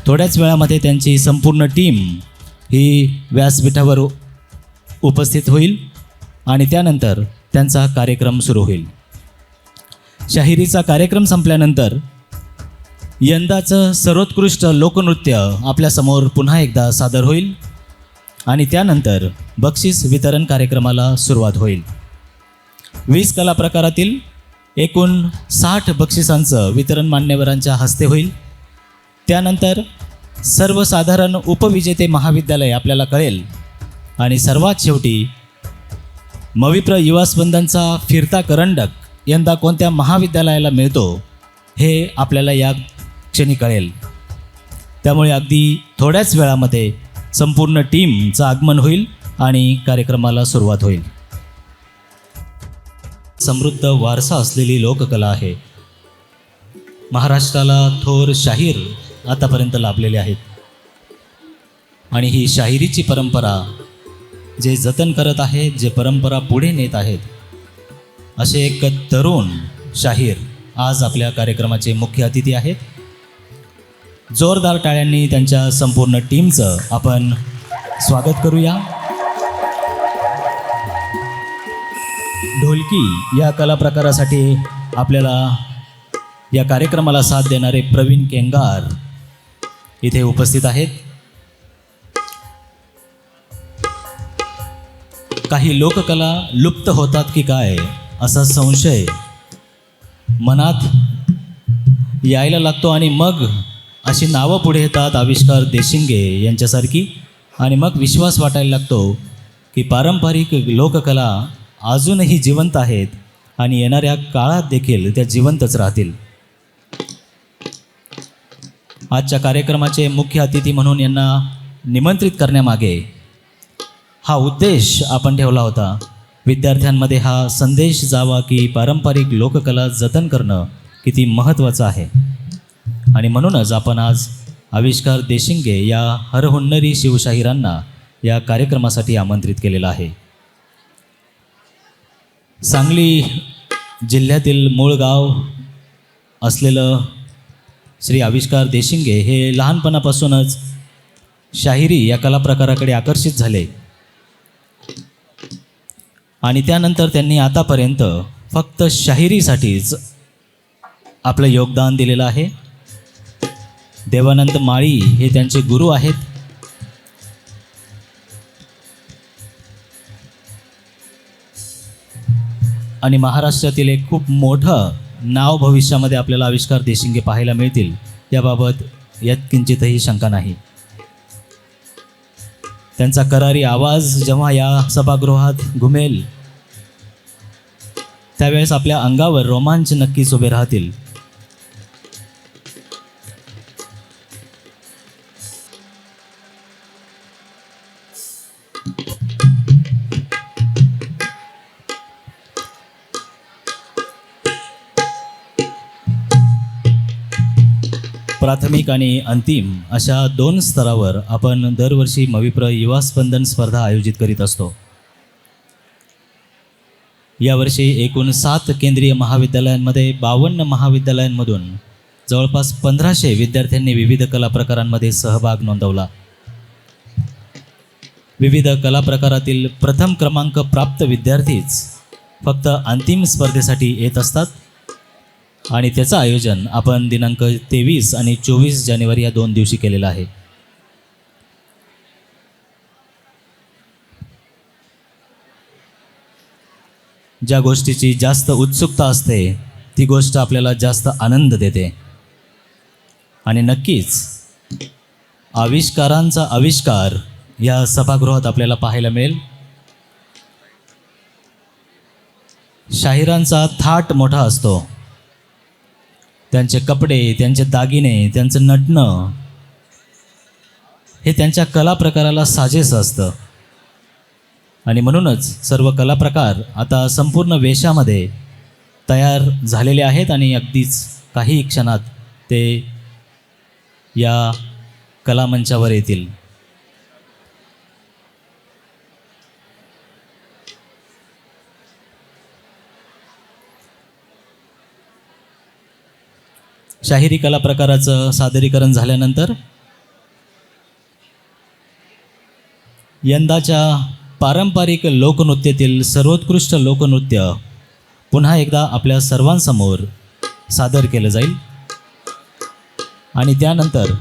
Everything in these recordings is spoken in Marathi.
थोड्याच वेळामध्ये त्यांची संपूर्ण टीम ही व्यासपीठावर उपस्थित होईल आणि त्यानंतर त्यांचा कार्यक्रम सुरू होईल. शाहिरीचा कार्यक्रम संपल्यानंतर यंदाचं सर्वोत्कृष्ट लोकनृत्य आपल्यासमोर पुन्हा एकदा सादर होईल आणि त्यानंतर बक्षीस वितरण कार्यक्रमाला सुरुवात होईल. 20 कला प्रकारातील एकूण 60 बक्षिसांचं वितरण मान्यवरांच्या हस्ते होईल. त्यानंतर सर्वसाधारण उपविजेते महाविद्यालय आपल्याला कळेल आणि सर्वात शेवटी मविप्र युवा स्पंदनचा फिरता करंडक यंदा कोणत्या महाविद्यालयाला मिळतो हे आपल्याला या क्षणी कळेल. त्यामुळे अगदी थोड्याच वेळामध्ये संपूर्ण टीमचं आगमन होईल आणि कार्यक्रमाला सुरुवात होईल. समृद्ध वारसा असलेली लोककला आहे. महाराष्ट्राला थोर शाहीर आतापर्यंत लाभलेले आहेत आणि ही शाहिरीची परंपरा जे जतन करत आहेत, जे परंपरा पुढे नेत आहेत, असे एक तरुण शाहीर आज आपल्या कार्यक्रमाचे मुख्य अतिथी आहेत. जोरदार टाळ्यांनी त्यांच्या संपूर्ण टीमचं आपण स्वागत करूया. ढोलकी या कला प्रकारासाठी आपल्याला या कार्यक्रमाला साथ देणारे प्रवीण केंगार इथे उपस्थित आहेत. काही लोककला लुप्त होतात की काय असा संशय मनात यायला लागतो आणि मग अशी नावं पुढे येतात आविष्कार देशिंगे यांच्यासारखी आणि मग विश्वास वाटायला लागतो की पारंपरिक लोककला अजूनही जिवंत आहेत आणि येणाऱ्या काळात देखील त्या जिवंतच राहतील. आजच्या कार्यक्रमाचे मुख्य अतिथी म्हणून यांना निमंत्रित करण्यामागे हा उद्देश आपण ठेवला होता. विद्यार्थ्यांमध्ये हा संदेश जावा की पारंपरिक लोककला जतन करणं किती महत्त्वाचं आहे आणि म्हणूनच आपण आज आविष्कार देशिंगे या हरहुन्नरी शिवशाहिरांना या कार्यक्रमासाठी आमंत्रित केलेलं आहे. सांगली जिल्ह्यातील मूळ गाव असलेलं श्री आविष्कार देशिंगे हे लहानपणापासूनच शाहिरी या कला प्रकाराकडे आकर्षित झाले आणि त्यानंतर त्यांनी आतापर्यंत फक्त शाहिरीसाठीच आपलं योगदान दिलेलं आहे. देवानंद माळी हे त्यांचे गुरु आहेत. आणि महाराष्ट्रातील एक खूप मोठं नाव भविष्यामध्ये आपल्याला आविष्कार देशिंगे पाहायला मिळतील याबाबत यात किंचितही शंका नाही. त्यांचा करारी आवाज जेव्हा या सभागृहात घुमेल त्यावेळेस आपल्या अंगावर रोमांच नक्कीच उभे राहतील. प्राथमिक आणि अंतिम अशा 2 स्तरावर आपण दरवर्षी मविप्र युवा स्पंदन स्पर्धा आयोजित करीत असतो. यावर्षी एकूण 7 केंद्रीय महाविद्यालयांमध्ये 52 महाविद्यालयांमधून जवळपास 1500 विद्यार्थ्यांनी विविध कला प्रकारांमध्ये सहभाग नोंदवला. विविध कला प्रकारातील प्रथम क्रमांक प्राप्त विद्यार्थीच फक्त अंतिम स्पर्धेसाठी येत असतात आणि त्याचं आयोजन आपण दिनांक 23 आणि 24 जानेवारी या 2 दिवशी केलेलं आहे. ज्या गोष्टीची जास्त उत्सुकता असते ती गोष्ट आपल्याला जास्त आनंद देते आणि नक्कीच आविष्कारांचा आविष्कार या सभागृहात आपल्याला पाहायला मिळेल. शाहिरांचा थाट मोठा असतो. त्यांचे कपडे, त्यांचे दागिने, त्यांचं नटणं हे त्यांच्या कला प्रकाराला साजेसं असतं आणि म्हणूनच सर्व कला प्रकार आता संपूर्ण वेशामध्ये तयार झालेले आहेत आणि अगदीच काही क्षणात ते या कलामंचावर येतील. शाहिरी कला प्रकाराचं सादरीकरण झाल्यानंतर यंदाच्या पारंपरिक लोकनृत्यातील सर्वोत्कृष्ट लोकनृत्य पुन्हा एकदा आपल्या सर्वांसमोर सादर केलं जाईल आणि त्यानंतर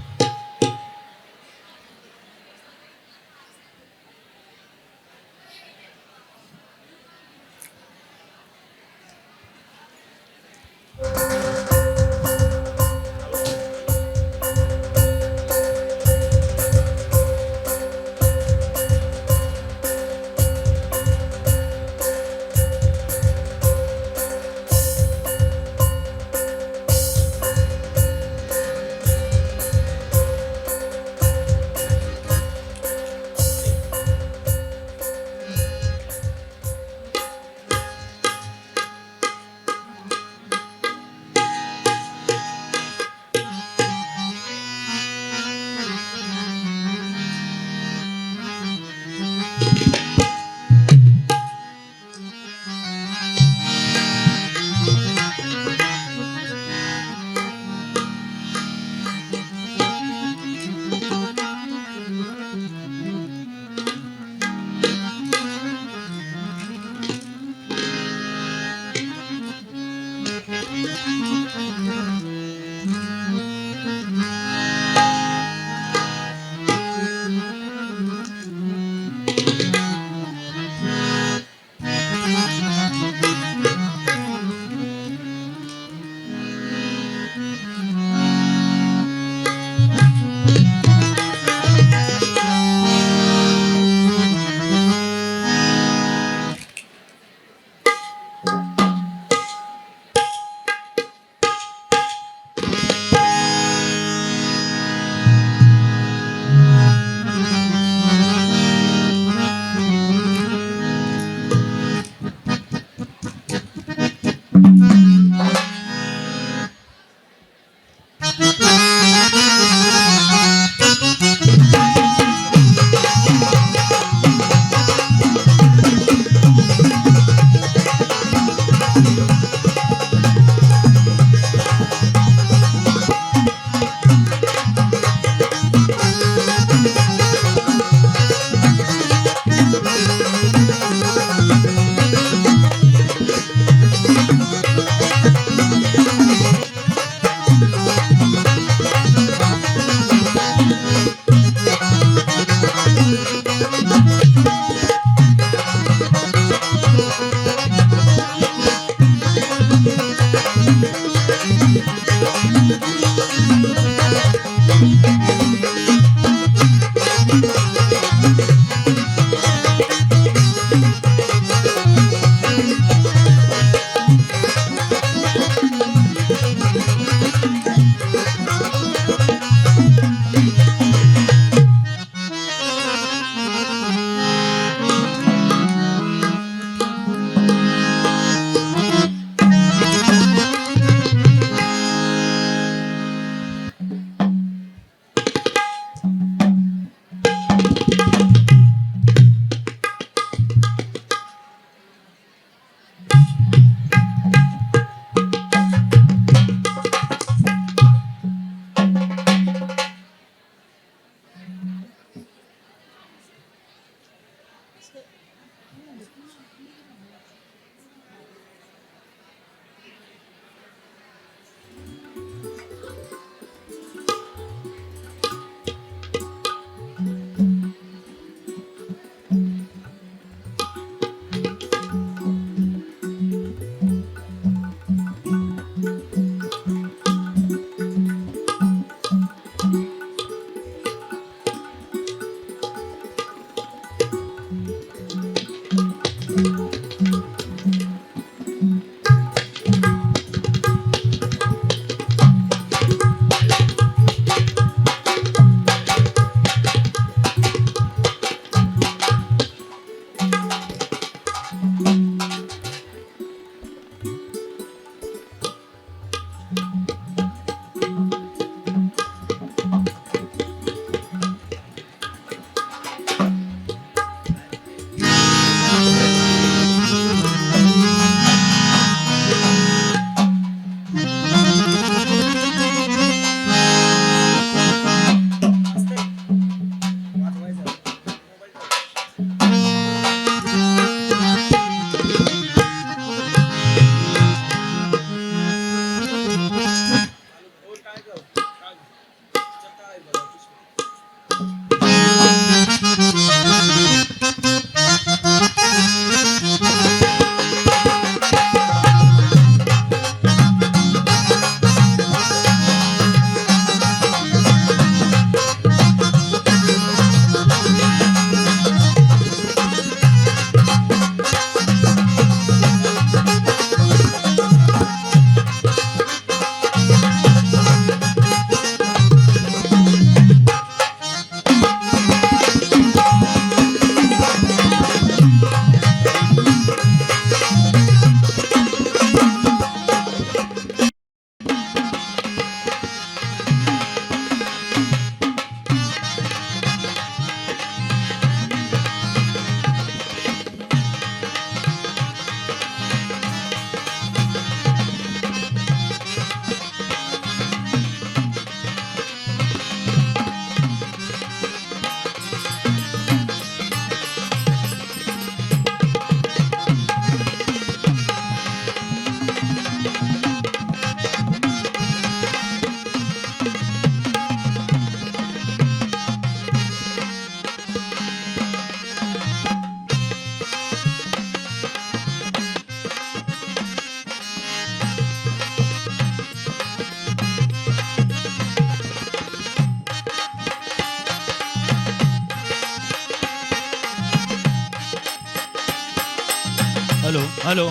हॅलो हॅलो.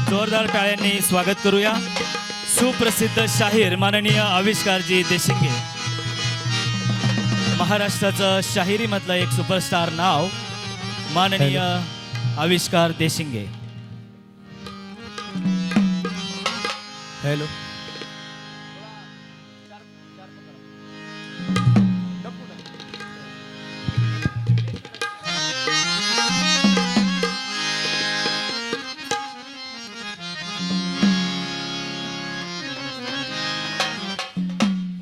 जोरदार टाळ्यांनी स्वागत करूया सुप्रसिद्ध शाहीर माननीय आविष्कारजी देशिंगे. महाराष्ट्राचं शाहिरीमधलं एक सुपरस्टार नाव माननीय आविष्कार देशिंगे. हॅलो.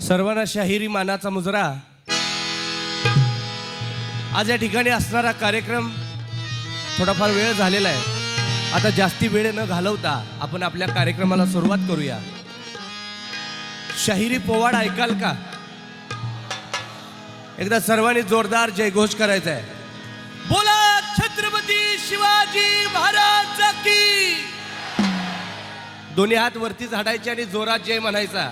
सर्वांना शाहिरी मानाचा मुजरा. आज या ठिकाणी असणारा कार्यक्रम थोडाफार वेळ झालेला आहे. आता जास्ती वेळ न घालवता आपण आपल्या कार्यक्रमाला सुरुवात करूया. शाहिरी पोवाडा ऐकाल का? एकदा सर्वांनी जोरदार जयघोष करायचा आहे. बोला छत्रपती शिवाजी महाराज की. दोन्ही हात वरती झाडायचे आणि जोरात जय म्हणायचा.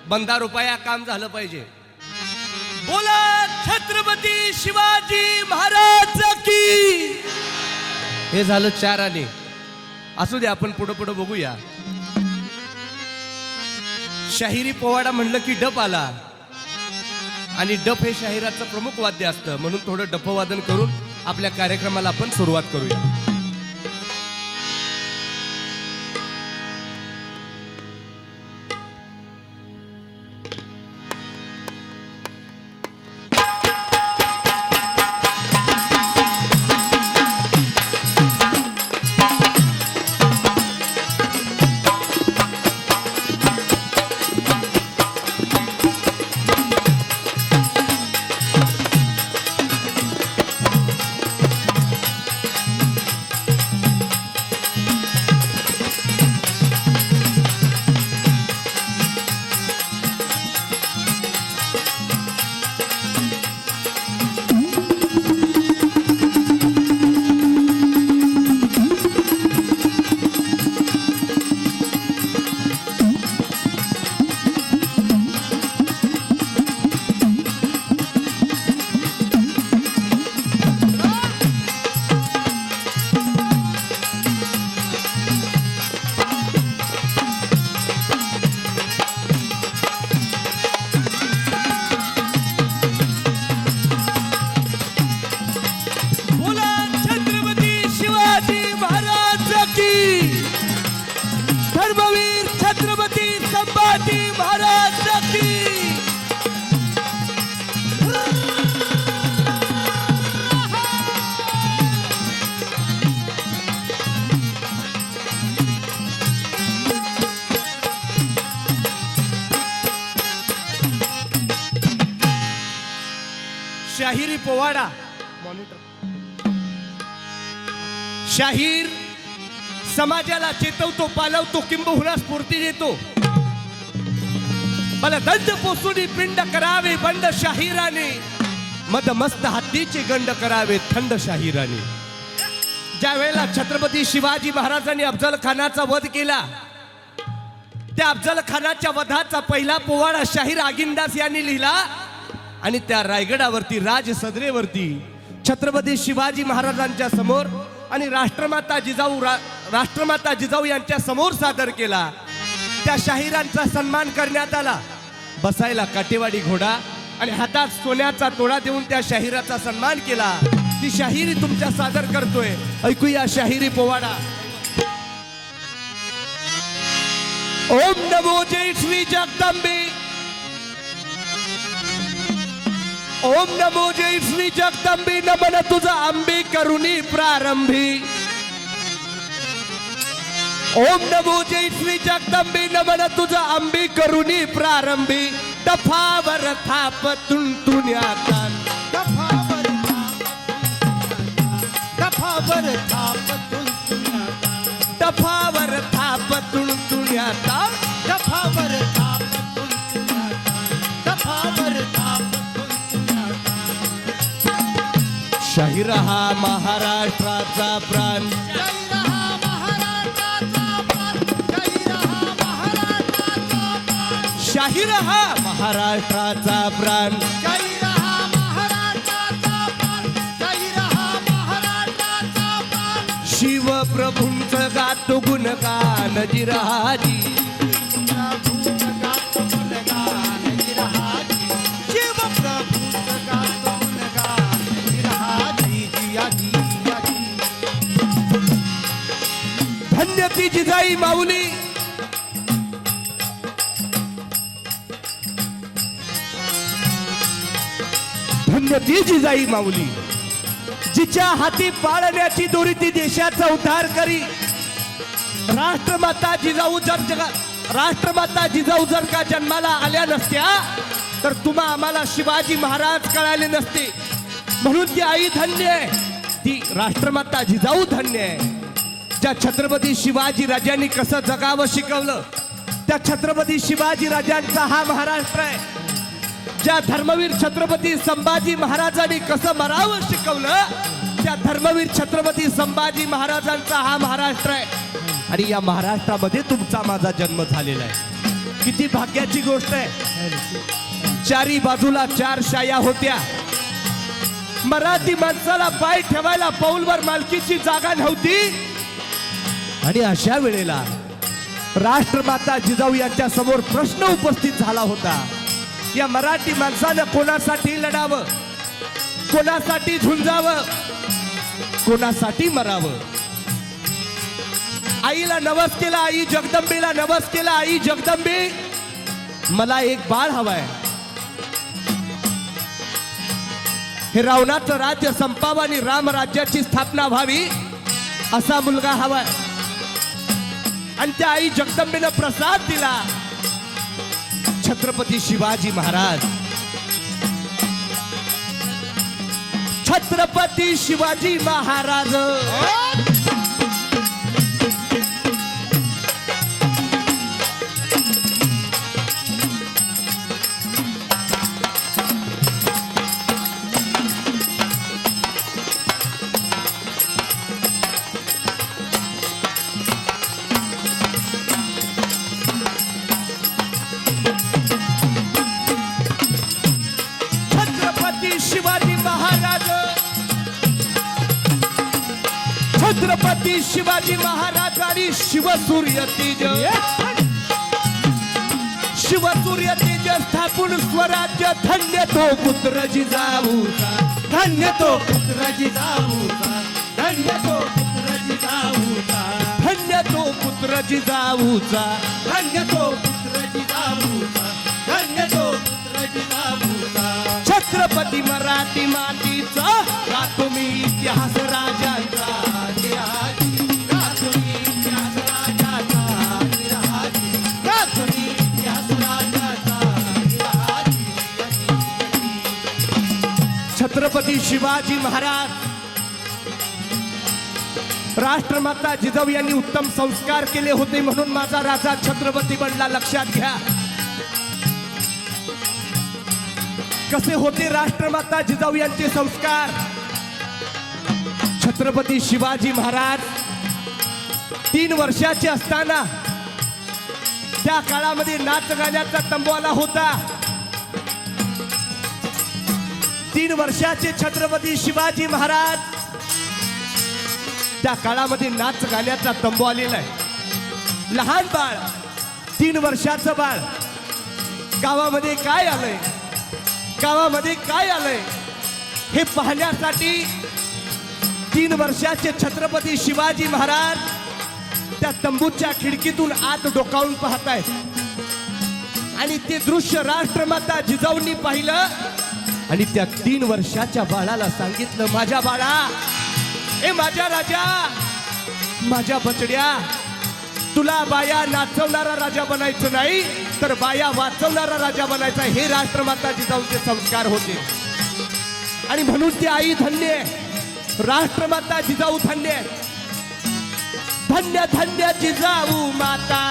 बंदा रुपया काम झालं पाहिजे. बोला छत्रपती शिवाजी महाराज की. हे झालं 4 आणे. असू दे, आपण पुढं पुढं बघूया. शाहिरी पोवाडा म्हणलं की डप आला आणि डप हे शाहिराचं प्रमुख वाद्य असतं. म्हणून थोडं डपवादन करून आपल्या कार्यक्रमाला आपण सुरुवात करूया. शाहिरी पोवाडा. शाहीर समाजाला चेतवतो, पालवतो, किंबहुना स्फूर्ती देतो. मला दंड पोसुनी पिंड करावे बंड शाहिराने, मदमस्त हत्तीचे गंड करावे थंड शाहिराने. ज्या वेळेला छत्रपती शिवाजी महाराजांनी अफजल खानाचा वध केला, त्या अफजल खानाच्या वधाचा पहिला पोवाडा शाहीर आगिंदास यांनी लिहिला आणि त्या रायगडावरती राजसदरेवरती छत्रपती शिवाजी महाराजांच्या समोर आणि राष्ट्रमाता जिजाऊ यांच्या समोर सादर केला. त्या शाहिरांचा सन्मान करण्यात आला. बसायला काटेवाडी घोडा आणि हातात सोन्याचा तोडा देऊन त्या शाहिराचा सन्मान केला. ती शाहिरी तुमच्या सादर करतोय. ऐकूया शाहिरी पोवाडा. ओम नमो जय श्री जगदंबे. ओम नमो जय श्री जगदंबे. नमन तुझा अंबे करुणी प्रारंभी. ओम नमो जय श्री जगदंबे. नमन तुझा अंबे करुणी प्रारंभी. तफावर थाप तुंतुण्याता. तफावर थाप तुंतुण्याता. तफावर थाप तुंतुण्याता. तफावर थाप तुंतुण्याता. तफावर थाप. शाहीर हा महाराष्ट्राचा प्राण. शाहीर हा महाराष्ट्राचा प्राण. शाहीर हा महाराष्ट्राचा शाही रहा महाराष्ट्राचा प्राण. शाही रहा महाराष्ट्राचा प्राण. शाही रहा महाराष्ट्राचा प्राण. शिवप्रभूंचं गातो गुणगान जिरहाजी. प्रभूचं गातो गुणगान जिरहाजी. शिवप्रभूचं गातो गुणगान जिरहाजी. जियाजी जियाजी. धन्य ती जिजाई माऊली. धन्य ती जिजाई माऊली, जिच्या हाती पाळण्याची दोरी ती देशाचा उद्धार करी. राष्ट्रमाता जिजाऊ राष्ट्रमाता जिजाऊ जर का जन्माला आल्या नसत्या तर तुम्हा आम्हाला शिवाजी महाराज कळाले नसते. म्हणून ती आई धन्य आहे, ती राष्ट्रमाता जिजाऊ धन्य आहे. ज्या छत्रपती शिवाजी राजांनी कसं जगावं शिकवलं, त्या छत्रपती शिवाजी राजांचा हा महाराष्ट्र आहे. ज्या धर्मवीर छत्रपती संभाजी महाराजांनी कसं मरावं शिकवलं, त्या धर्मवीर छत्रपती संभाजी महाराजांचा हा महाराष्ट्र आहे. आणि या महाराष्ट्रामध्ये तुमचा माझा जन्म झालेला आहे. किती भाग्याची गोष्ट आहे. चारी बाजूला चार शाया होत्या. मराठी माणसाला पाय ठेवायला पाऊलवर मालकीची जागा नव्हती. आणि अशा वेळेला राष्ट्रमाता जिजाऊ यांच्या समोर प्रश्न उपस्थित झाला होता. या मराठी माणसानं कोणासाठी लढावं, कोणासाठी झुंजावं, कोणासाठी मरावं. आईला नवस केला, आई जगदंबेला नवस केला. आई जगदंबे, मला एक बाळ हवाय. हे रावणाचं राज्य संपावं आणि राम राज्याची स्थापना व्हावी असा मुलगा हवाय. आणि त्या आई जगदंबेनं प्रसाद दिला. छत्रपती शिवाजी महाराज. छत्रपती शिवाजी महाराज. शिवाजी महाराज. छत्रपती शिवाजी महाराज आणि शिवसूर्य तेज. शिवसूर्य तेज स्थापून स्वराज्य. धन्य तो पुत्र जिजाऊचा. धन्य तो पुत्र जिजाऊचा. धन्य तो पुत्र जिजाऊचा. धन्य तो पुत्र जिजाऊचा. धन्य तो पुत्र जिजाऊचा. धन्य तो पुत्र जिजाऊचा. छत्रपती मराठी मातीचा गातो मी इतिहास राजांचा. जिरहाजी. गातो मी इतिहास राजाचा. जिरहाजी. गातो मी इतिहास राजाचा. जिरहाजी. छत्रपती शिवाजी महाराज. राष्ट्रमाता जिजाऊ यांनी उत्तम संस्कार केले होते म्हणून माझा राजा छत्रपती बनला. लक्षात घ्या कसे होते राष्ट्रमाता जिजाऊ यांचे संस्कार. छत्रपती शिवाजी महाराज 3 वर्षाचे असताना त्या काळामध्ये नाच गाण्याचा तंबू होता. 3 वर्षाचे छत्रपती शिवाजी महाराज त्या काळामध्ये नाच गाण्याचा तंबू आलेला आहे. लहान बाळ, 3 वर्षाचं बाळ, गावामध्ये काय आलंय, गावामध्ये काय आलंय हे पाहण्यासाठी 3 वर्षाचे छत्रपती शिवाजी महाराज त्या तंबूच्या खिडकीतून आत डोकावून पाहतायत. आणि ते दृश्य राष्ट्रमाता जिजाऊंनी पाहिलं आणि त्या 3 वर्षाच्या बाळाला सांगितलं, माझ्या बाळा, ए माझ्या राजा, माझ्या बचड्या, तुला बाया नाचवणारा राजा बनायचं नाही तर बाया वाचवणारा राजा बनायचा. हे राष्ट्रमाता जिजाऊंचे संस्कार होते. आणि म्हणून ती आई धन्य आहे, राष्ट्रमाता जिजाऊ धन्य आहे. धन्य धन्य जिजाऊ माता.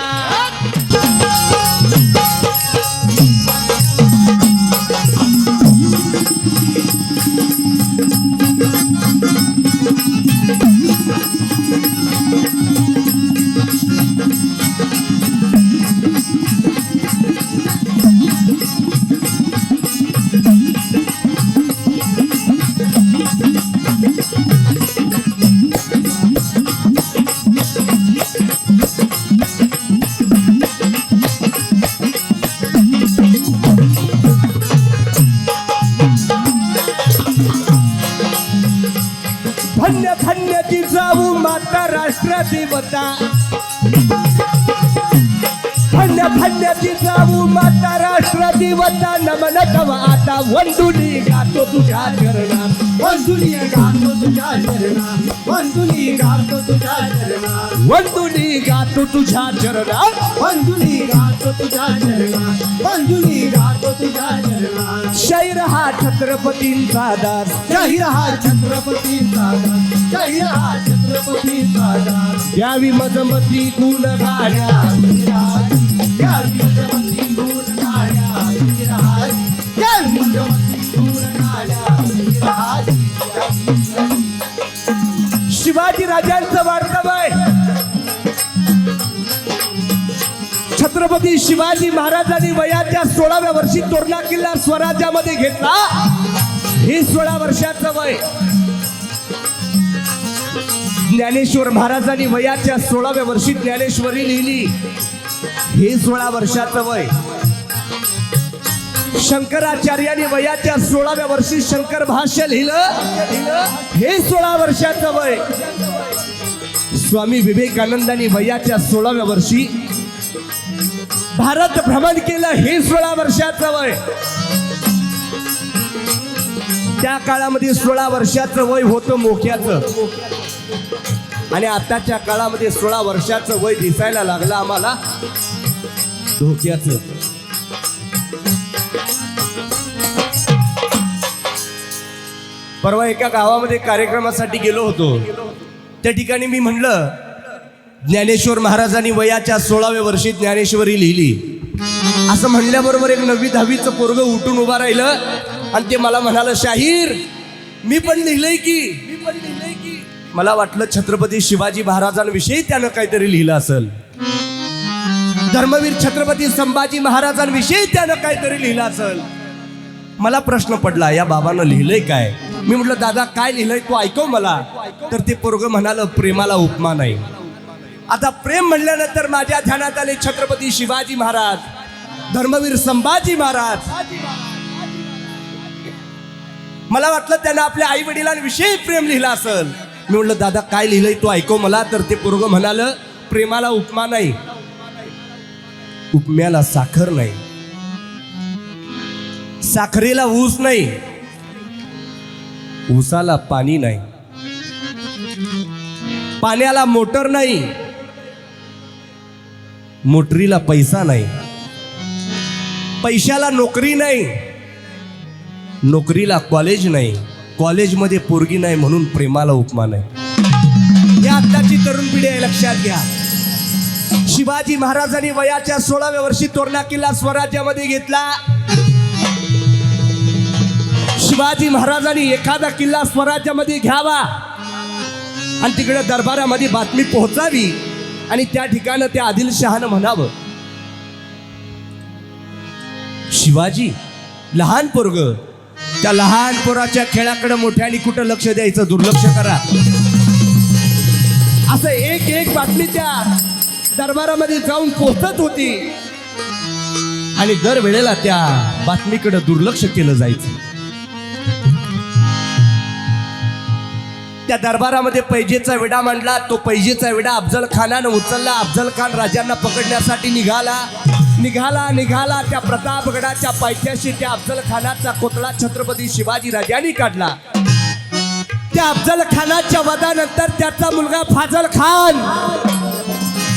माता राष्ट्रदेवता धन्य जिजाऊ माता राष्ट्रदेवता नमन तव आता वंदुनी गातो तुझ्या चरणात वंदुनी गातो तुझ्या चरणात वंदुनी गातो तुझ्या चरणात वंदुनी गातो तुझ्या चरणात वंदुनी गातो तुझ्या चरणात वंदुनी गातो तुझ्या चरणात शैर हा छत्रपतींचा दास जाहीर हा छत्रपतींचा दास जाहीर हा छत्रपतींचा दास द्यावी मजमती गुण गाड्या द्यावी मजमती गुण गाड्या द्यावी मजमती गुण गाड्या शिवाजी राजांचं वाढतं वय छत्रपती शिवाजी महाराजांनी वयाच्या 16व्या वर्षी तोरणा किल्ला स्वराज्यामध्ये घेतला. हे 16 वर्षाचं वय. ज्ञानेश्वर महाराजांनी वयाच्या 16व्या वर्षी ज्ञानेश्वरी लिहिली. हे 16 वर्षाचं वय. शंकराचार्यांनी वयाच्या 16व्या वर्षी शंकर भाष्य लिहिलं. हे 16 वर्षाचं वय. स्वामी विवेकानंदांनी वयाच्या 16व्या वर्षी भारत भ्रमण केलं. हे 16 वर्षाचं वय. त्या काळामध्ये 16 वर्षाचं वय होतं मोक्याचं आणि आताच्या काळामध्ये 16 वर्षाचं वय दिसायला लागलं आम्हाला धोक्याचं. परवा एका गावामध्ये कार्यक्रमासाठी गेलो होतो. त्या ठिकाणी मी म्हणलं ज्ञानेश्वर महाराजांनी वयाच्या 16व्या वर्षी ज्ञानेश्वरी लिहिली. असं म्हणल्याबरोबर एक 9वी 10वीचं पोरगं उठून उभा राहिलं आणि ते मला म्हणालं, शाहीर मी पण लिहिलंय की. मला वाटलं छत्रपती शिवाजी महाराजांविषयी त्यानं काहीतरी लिहिलं असेल. धर्मवीर छत्रपती संभाजी महाराजांविषयी त्यानं काहीतरी लिहिलं असेल. मला प्रश्न पडला, या बाबानं लिहिलंय काय? मी म्हटलं, दादा काय लिहिलंय तू ऐकव मला. तर ते पोरगं म्हणालं, प्रेमाला उपमा नाही. आता प्रेम म्हणल्यानंतर माझ्या ध्यानात आले छत्रपती शिवाजी महाराज, धर्मवीर संभाजी महाराज. मला वाटलं त्यानं आपल्या आई वडिलांविषयी प्रेम लिहिलं असेल. मी म्हटलं, दादा काय लिहिलंय तू ऐकव मला. तर ते पोरगं म्हणालं, प्रेमाला उपमा नाही, उपम्याला साखर नाही, साखरेला ऊस नाही, ऊसाला पाणी नाही, पाण्याला मोटर नाही, मोटरीला पैसा नाही, पैशाला नोकरी नाही, नोकरीला कॉलेज नाही, कॉलेजमध्ये पोरगी नाही, म्हणून प्रेमाला उपमा नाही. या आत्ताची तरुण पिढी आहे, लक्षात घ्या. शिवाजी महाराजांनी वयाच्या 16व्या वर्षी तोरणा किल्ला स्वराज्यामध्ये घेतला. शिवाजी महाराजांनी एखादा किल्ला स्वराज्यामध्ये घ्यावा आणि तिकडे दरबारामध्ये बातमी पोहोचावी आणि त्या ठिकाणी त्या आदिलशहानं म्हणावं, शिवाजी लहान पोरग, त्या लहान पोराच्या खेळाकडे मोठ्याने कुठं लक्ष द्यायचं, दुर्लक्ष करा. असं एक बातमी त्या दरबारामध्ये जाऊन पोहोचत होती आणि दर वेळेला त्या बातमीकडे दुर्लक्ष केलं जायचं. त्या दरबारामध्ये पैजेचा विडा मांडला. तो पैजेचा विडा अफजल खानानं उचलला. अफजल खान राजांना पकडण्यासाठी निघाला. त्या प्रतापगडाच्या पायथ्याशी त्या अफजल खानाचा कोतळा छत्रपती शिवाजी राजांनी काढला. त्या अफजल खानाच्या वधानंतर त्याचा मुलगा फाजल खान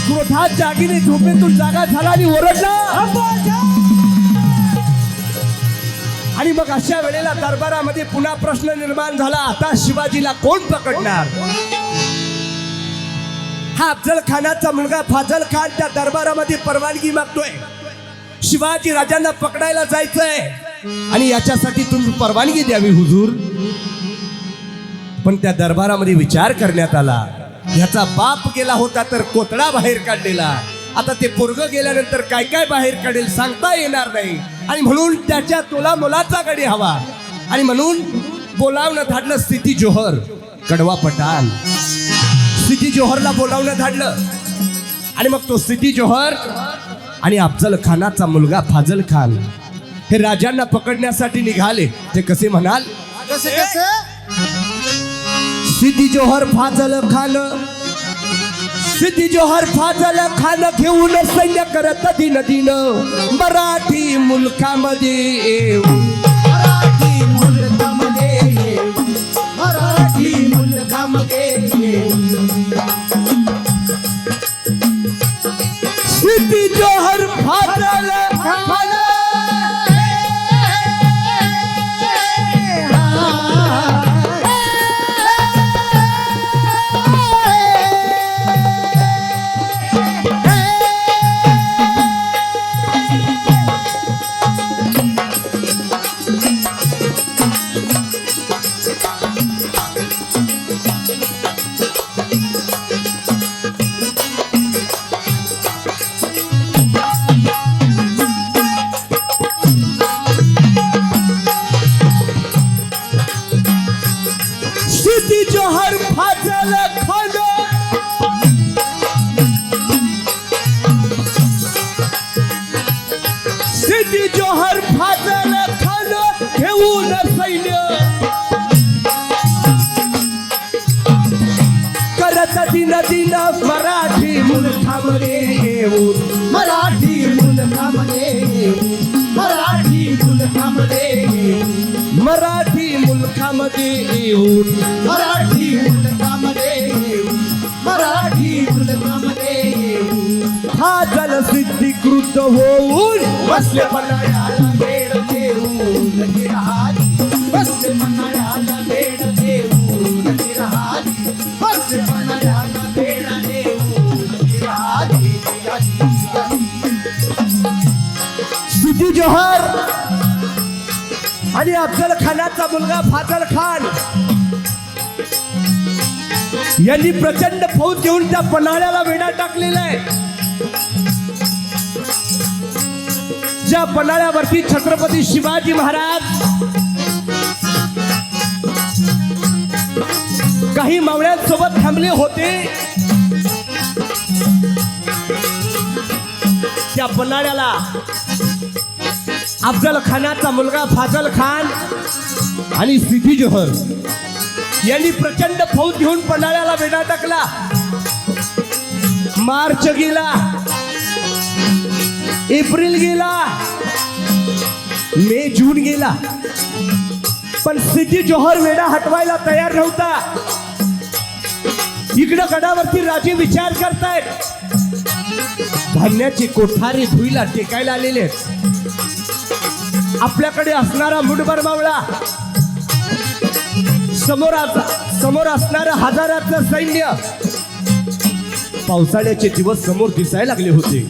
क्रोधात जागीने झोपेतून जागा झाला आणि ओरडला. आणि मग अशा वेळेला दरबारामध्ये पुन्हा प्रश्न निर्माण झाला, आता शिवाजीला कोण पकडणार? हा अफजल खानाचा मुलगा फाजल खान त्या दरबारामध्ये परवानगी मागतोय, शिवाजी राजांना पकडायला जायचंय आणि याच्यासाठी तुम्ही परवानगी द्यावी हुजूर. पण त्या दरबारामध्ये विचार करण्यात आला, ह्याचा बाप गेला होता तर कोतडा बाहेर काढलेला, आता ते पोरग गेल्यानंतर काय काय बाहेर काढेल सांगता येणार नाही. आणि म्हणून त्याच्या तोला मोलाचा गडी हवा आणि म्हणून बोलावणं धाडलं स्थिती जोहर, कडवा पठाण. स्थिती जोहरला बोलावणं धाडलं आणि मग तो स्थिती जोहर आणि अफजल खानाचा मुलगा फाजल खान हे राजांना पकडण्यासाठी निघाले. ते कसे म्हणाल? कसे स्थिती जोहर फाजल खान सिद्धी जोहर फाजल खान घेऊन सैन्य करत दिन दिन मराठी मुलकामध्ये येऊन. मराठी मुलकामध्ये येऊन, मराठी मुलकामध्ये येऊन. सिद्धी जोहर फाजल खान सिद्धी जोहर फाजल खान सिद्धी जोहर फाजल खान घेऊन सैन्य करत दिन दिन मराठी मुलकामध्ये येऊन. मराठी मुलकामध्ये येऊन, मराठी मुलकामध्ये येऊन, मराठी मुलकामध्ये येऊन. मराठी मुलकामध्ये येऊन, मराठी मुलकामध्ये येऊन. फाजल सिद्धीकृत होऊन बसले पन्हाळ्याला बेड देऊन गिरहारी, बसले पन्हाळ्याला बेड देऊन गिरहारी, बसले पन्हाळ्याला बेड देऊन गिरहारी. सिद्धी जोहर आणि अफजल खानाचा मुलगा फाजल खान यांनी प्रचंड फौज घेऊन त्या पन्हाळ्याला वेढा टाकलेला आहे. ज्या पन्हाळ्यावरती छत्रपती शिवाजी महाराज काही मावळ्यांसोबत थांबले होते, त्या पन्हाळ्याला अफजल खानाचा मुलगा फाजल खान आणि सिद्धी जोहर यांनी प्रचंड फौज घेऊन पन्हाळ्याला वेढा टाकला. मार्च गेला, एप्रिल गेला, मे जून गेला, पण सिद्धी जोहर वेढा हटवायला तयार नव्हता. इकडं गडावरती राजे विचार करतायत, धान्याचे कोठारे धुईला टेकायला आलेले आहेत. आपल्याकडे असणारा मुठभर मावळा, समोर असणारं हजाराचं सैन्य, पावसाळ्याचे दिवस समोर दिसायला लागले होते.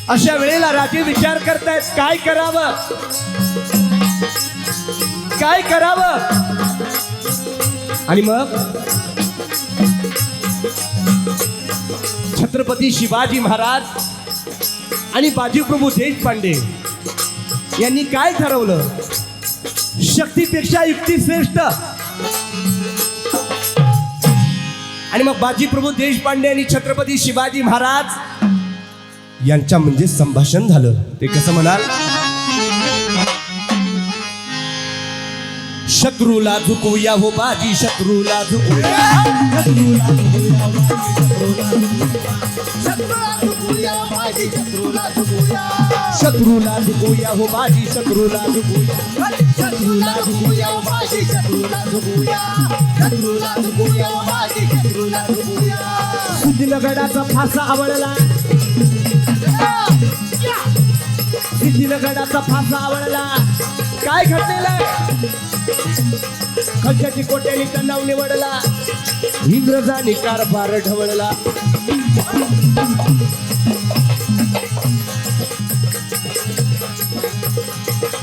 अशा वेळेला राजे विचार करतायत काय करावं, काय करावं. आणि मग छत्रपती शिवाजी महाराज आणि बाजीप्रभू देशपांडे यांनी काय ठरवलं, शक्तीपेक्षा युक्ती श्रेष्ठ. आणि मग बाजीप्रभू देशपांडे आणि छत्रपती शिवाजी महाराज यांच्या म्हणजे संभाषण झालं. ते कसं म्हणाल, शत्रूला झुकूया हो बाजी, शत्रूला झुकूया, शत्रूला झुकूया बाजी, शत्रूला झुकूया, शत्रूला झुकूया हो बाजी, शत्रूला झुकूया, शत्रूला झुकूया बाजी, शत्रूला झुकूया, शत्रूला झुकूया बाजी, शत्रूला झुकूया. सिद्धिनगडाचा फासा आवळला, सिद्धिनगडाचा फासा आवळला. काय घडलेलं आहे, खलच्याची कोट्याने तणाव निवडला, इंग्रजांनी कारभार ढवळला.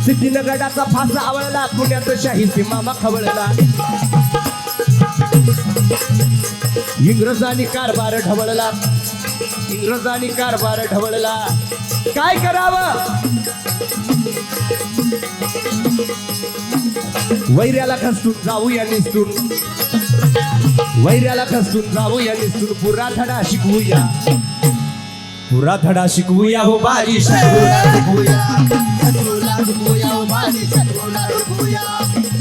सिद्धिनगडाचा फासा आवळला, पुण्यात शाहीची मामा खवळला, इंग्रजांनी कारभार ढवळला, इंग्रजांनी कारभार ढवळला. काय करावं, वैऱ्याला खचून जाऊ या निसटून, वैऱ्याला खचून जाऊ या निसटून, पुरा धडा शिकवूया, पुरा धडा शिकवूया हो बाजी, शत्रूला झुकवूया, शत्रूला झुकूया बाजी, शत्रूला झुकूया,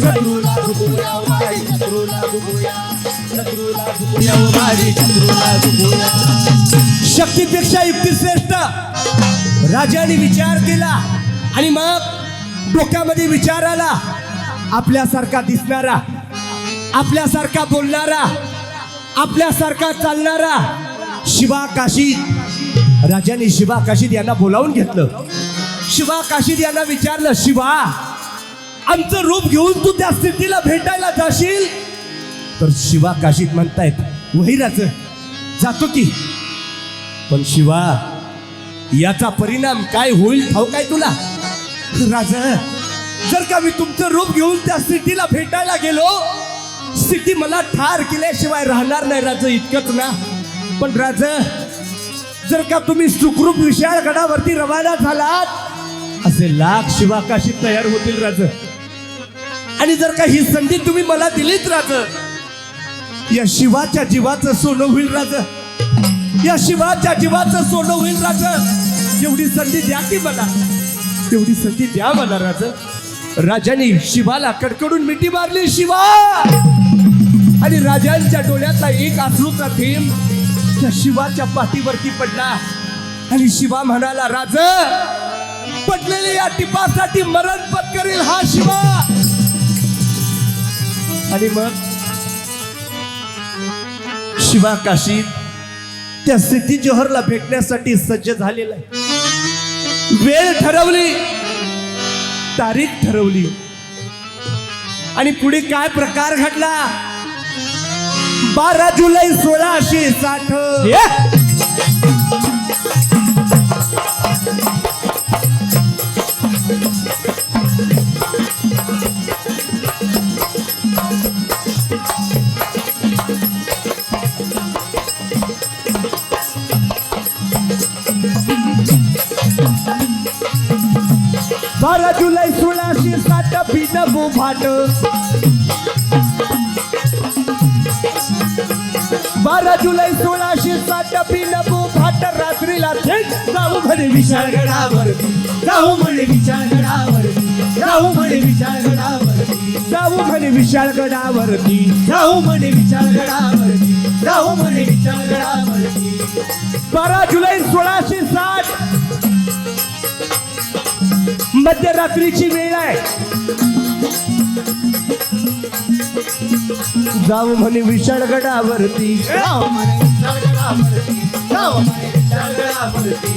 शत्रूला झुकूया बाजी, शत्रूला झुकूया. शत्रूला झुकूया ओ माझे शत्रूला झुकूया. शक्तीपेक्षा युक्ती श्रेष्ठ. राजाने विचार केला आणि मग डोक्यामध्ये विचार आला. आपल्यासारखा दिसणारा, आपल्यासारखा बोलणारा, आपल्यासारखा चालणारा शिवा काशीद. राजाने शिवा काशीद यांना बोलावून घेतलं. शिवा काशीद यांना विचारलं, शिवा, आमचं रूप घेऊन तू त्या स्थितीला भेटायला जाशील? तर शिवा काशीद म्हणतायत, वही राजा, जातो की. पण शिवा, याचा परिणाम काय होईल ठाऊक काय तुला? राजा, जर का मी तुमचं रूप घेऊन त्या स्थितीला भेटायला गेलो, स्थिती मला ठार केल्याशिवाय राहणार नाही राजा, इतकंच ना. पण राजा, जर का तुम्ही सुखरूप विशाळगडावरती रवाना झालात, असे लाख शिवाकाशीत तयार होतील राजा. आणि जर का ही संधी तुम्ही मला दिलीत राजा, या शिवाच्या जीवाचं सोनं होईल राजा, या शिवाच्या जीवाचं सोनं होईल राजा. एवढी संधी द्या की मला, तेवढी संधी द्या मला राजा. राजाने शिवाला कडकडून मिठी मारली, शिवा. आणि राजांच्या डोळ्यातला एक अश्रूचा थेंब त्या शिवाच्या पाठीवरती पडला. आणि शिवा म्हणाला, राजा, पडलेल्या या टिपासाठी मरण पत्करेल हा शिवा. आणि मग शिवा काशीद त्या सिद्धी जोहरला भेटण्यासाठी सज्ज झालेला आहे. वेळ ठरवली, तारीख ठरवली. आणि पुढे काय प्रकार घडला? 12 जुलै 1660. जुलै 1660 बिनबो भाट. 12 जुलै 1660 बिनबो भाट. रात्रीला थेट जाऊ म्हणे विशाळगडावरती, जाऊ म्हणे विशाळगडावरती, जाऊ म्हणे विशाळगडावरती, जाऊ म्हणे विशाळगडावरती, जाऊ म्हणे विशाळगडावरती, जाऊ म्हणे विशाळगडावरती. 12 जुलै 1660 मध्यरात्रीची वेळ आहे. जाऊ म्हणे विशाळगडावरती, जाऊ म्हणे विशाळगडावरती, जाऊ म्हणे विशाळगडावरती.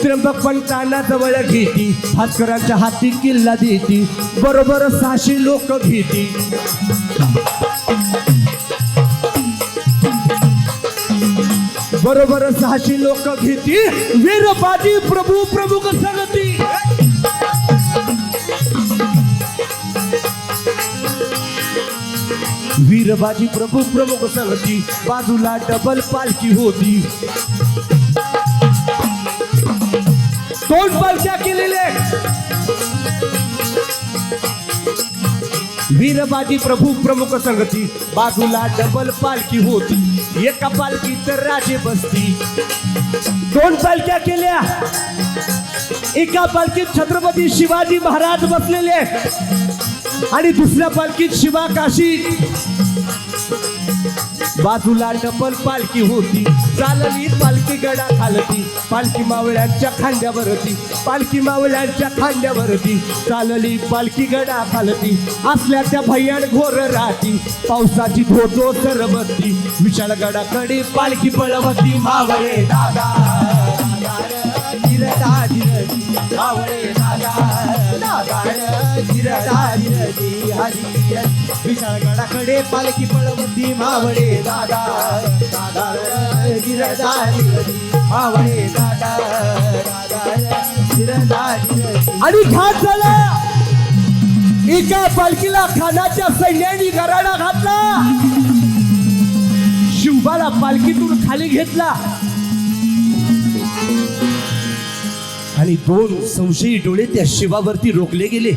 त्र्यंबक पंतांना जवळ घेती, भास्करांच्या हाती किल्ला देती, बरोबर 600 लोक घेती. बरोबर 600 लोक घेती. वीरबाजी प्रभू प्रमुख संगती. वीरबाजी प्रभू प्रमुख संगती. बाजूला डबल पालखी होती. 2 पालख्या केलेले. वीरबाजी प्रभू प्रमुख संगती. बाजूला डबल पालखी होती. एका पालखीत राजे बसती. 2 पालख्या केल्या. एका पालखीत छत्रपती शिवाजी महाराज बसलेले आणि दुसऱ्या पालखीत शिवा काशीद. बाजूला डबल पालखी होती. चालली पालखी गडा खालती. पालखी मावळ्यांच्या खांद्यावरती. पालखी मावळ्यांच्या खांद्यावरती. चालली पालखी गडा खालती. असल्या त्या भयान घोर राहती. पावसाची धोधो सरबती. विशाळ गडाकडे पालखी पळवती. मावळे दादा जिरदा जिरदी मावळे दादा दादा जिरदा जिरदी हरी. विशाळगडाकडे पालखी पळवती. मावळे दादा दादा जिरदा जिरदी मावळे दादा दादा जिरदा जिरदी. आणि घाट झाला. एका पालखीला खानाच्या सैन्याने गराडा घातला. शिवबाला पालखीतून खाली घेतला आणि 2 संशयी डोळे त्या शिवावरती रोखले गेले.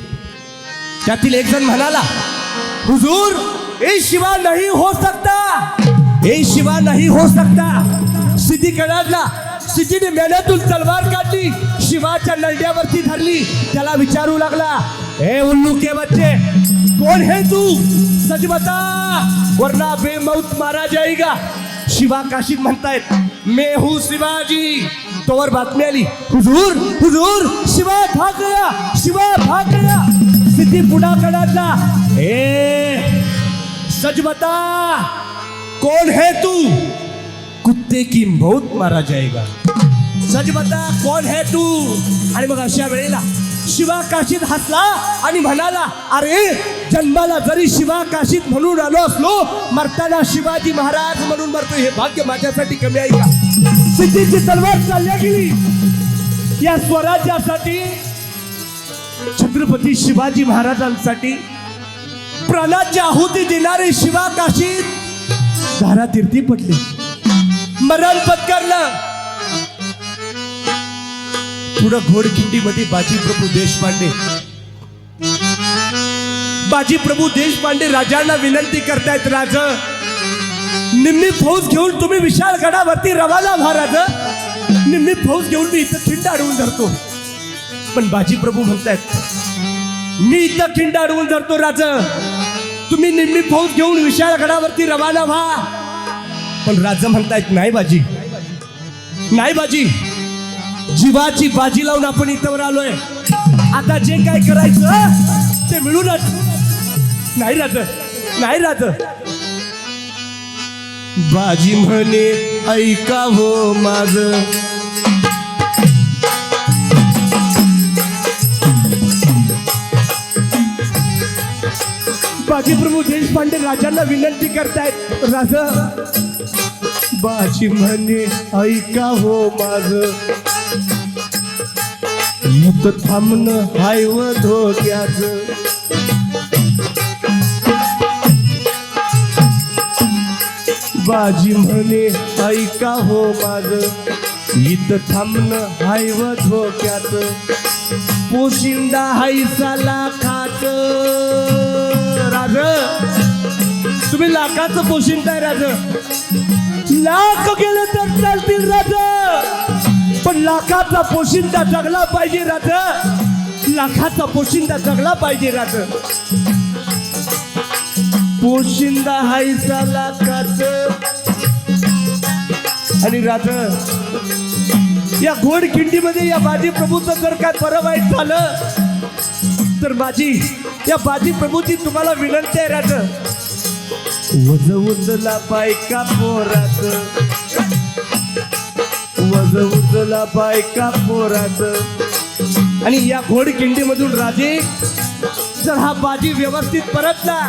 त्यातील एक जण म्हणाला, हुजूर, ए शिवा नहीं हो सकता, ए शिवा नहीं हो सकता. सिद्धी कडाडला. सिद्धीने मेल्यातून तलवार काढली. शिवाच्या नरड्यावरती धरली. त्याला विचारू लागला, ए उल्लू के बच्चे, कौन है तू सच बता वरना बेमौत मारा जाएगा. शिवा काशीत म्हणतायत मैं हूँ शिवाजी. तोवर बातमी आली हुजूर हुजूर शिवा भाग गया. सिद्धी पुढाकडातला ए सच बता कौन है तू. कुत्ते की मौत मारा जाएगा. सच बता कौन है तू. आणि मग अशा वेळेला शिवा काशीत हसला आणि म्हणाला अरे जन्माला जरी शिवा काशीत म्हणून आलो असलो मरताना शिवाजी महाराज म्हणून मरतो हे भाग्य माझ्यासाठी कमी आहे का. सिद्धीची तलवार चालल्या गेली या स्वराज्यासाठी छत्रपती शिवाजी महाराजांसाठी प्राणाची आहुती देणारे शिवा काशीत धारातीर्थी पडले. मरण पत्करलं. पुढं घोडखिंडीमध्ये बाजी प्रभू देशपांडे राजांना विनंती करतायत राज निम्मी फौज घेऊन तुम्ही विशाल गडावरती रवाना व्हा. राज निम्मी फौज घेऊन मी इथं खिंड अडवून धरतो. पण बाजी प्रभू म्हणतायत मी इथं खिंड अडवून धरतो राज तुम्ही निम्मी फौज घेऊन विशाल गडावरती रवाना व्हा. पण राजा म्हणतायत नाही बाजी जीवाची बाजी लावून आपण इथवर आलोय. आता जे काय करायचं ते मिळूनच. नाही राज बाजी म्हणे ऐका हो माझ. बाजी प्रभू देशपांडे राजांना विनंती करतायत राज बाजी म्हणे ऐका हो माझ. युद्ध थांबणं हाय व धोक्याचं. बाजी म्हणे ऐका हो माझं युद्ध थांबणं हाय व धोक्याचं. पोशिंदा हायसा लाखाच. राज तुम्ही लाखाचं पोशिंदा आहे राज. लाख गेलं तर चालतील राज पण लाखाचा पोशिंदा जगला पाहिजे राज. लाखाचा पोशिंदा जगला पाहिजे राज. पोशिंदा हायसा लाखाच. आणि राज या घोडखिंडीमध्ये या बाजी प्रभूचं जर काय बरं वाईट झालं तर या बाजी प्रभूची तुम्हाला विनंती आहे राज. वज उचला बायका पोराच. वज उचला बायका पोराच. आणि या घोडखिंडीमधून राजे जर हा बाजी व्यवस्थित परतला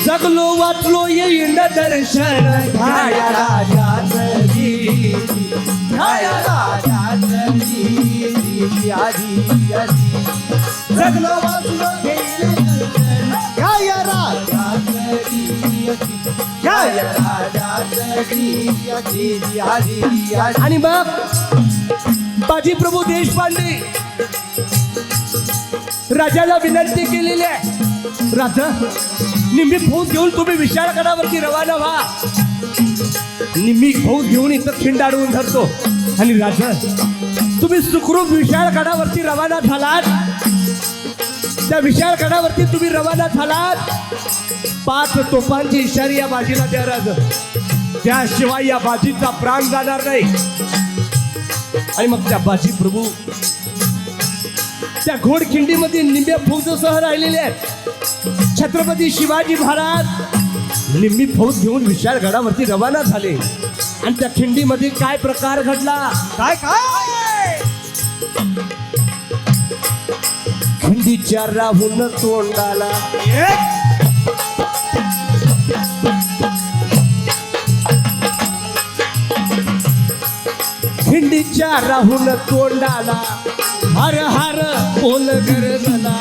जगलो वाचलो येईन दर्शन घ्या राजाची. जगलो वाचलो येईन घ्या राजाची. आणि मग बाजी प्रभू देशपांडे राजाला विनंती केलेली आहे राजा निम्मी फौज घेऊन तुम्ही विशाळगडावरती रवाना व्हा. निम्मी फौज घेऊन इथं खिंड अडवून धरतो. आणि राजा तुम्ही सुखरूप विशाळगडावरती रवाना झालात. त्या विशाळगडावरती तुम्ही रवाना झालात 5 तोफांची इशारी या बाजीला द्या राज. त्याशिवाय या बाजीचा प्राण जाणार नाही. आणि मग त्या बाजी प्रभू त्या घोडखिंडीमध्ये निम्म्या फौजसह राहिलेले आहेत. छत्रपती शिवाजी महाराज निम्मी फौज घेऊन विशाळगडावरती रवाना झाले. आणि त्या खिंडीमध्ये काय प्रकार घडला. काय खिंडीच्या राहून तोंडाला खिंडीच्या राहून तोंडाला हर हर बोल गरजला.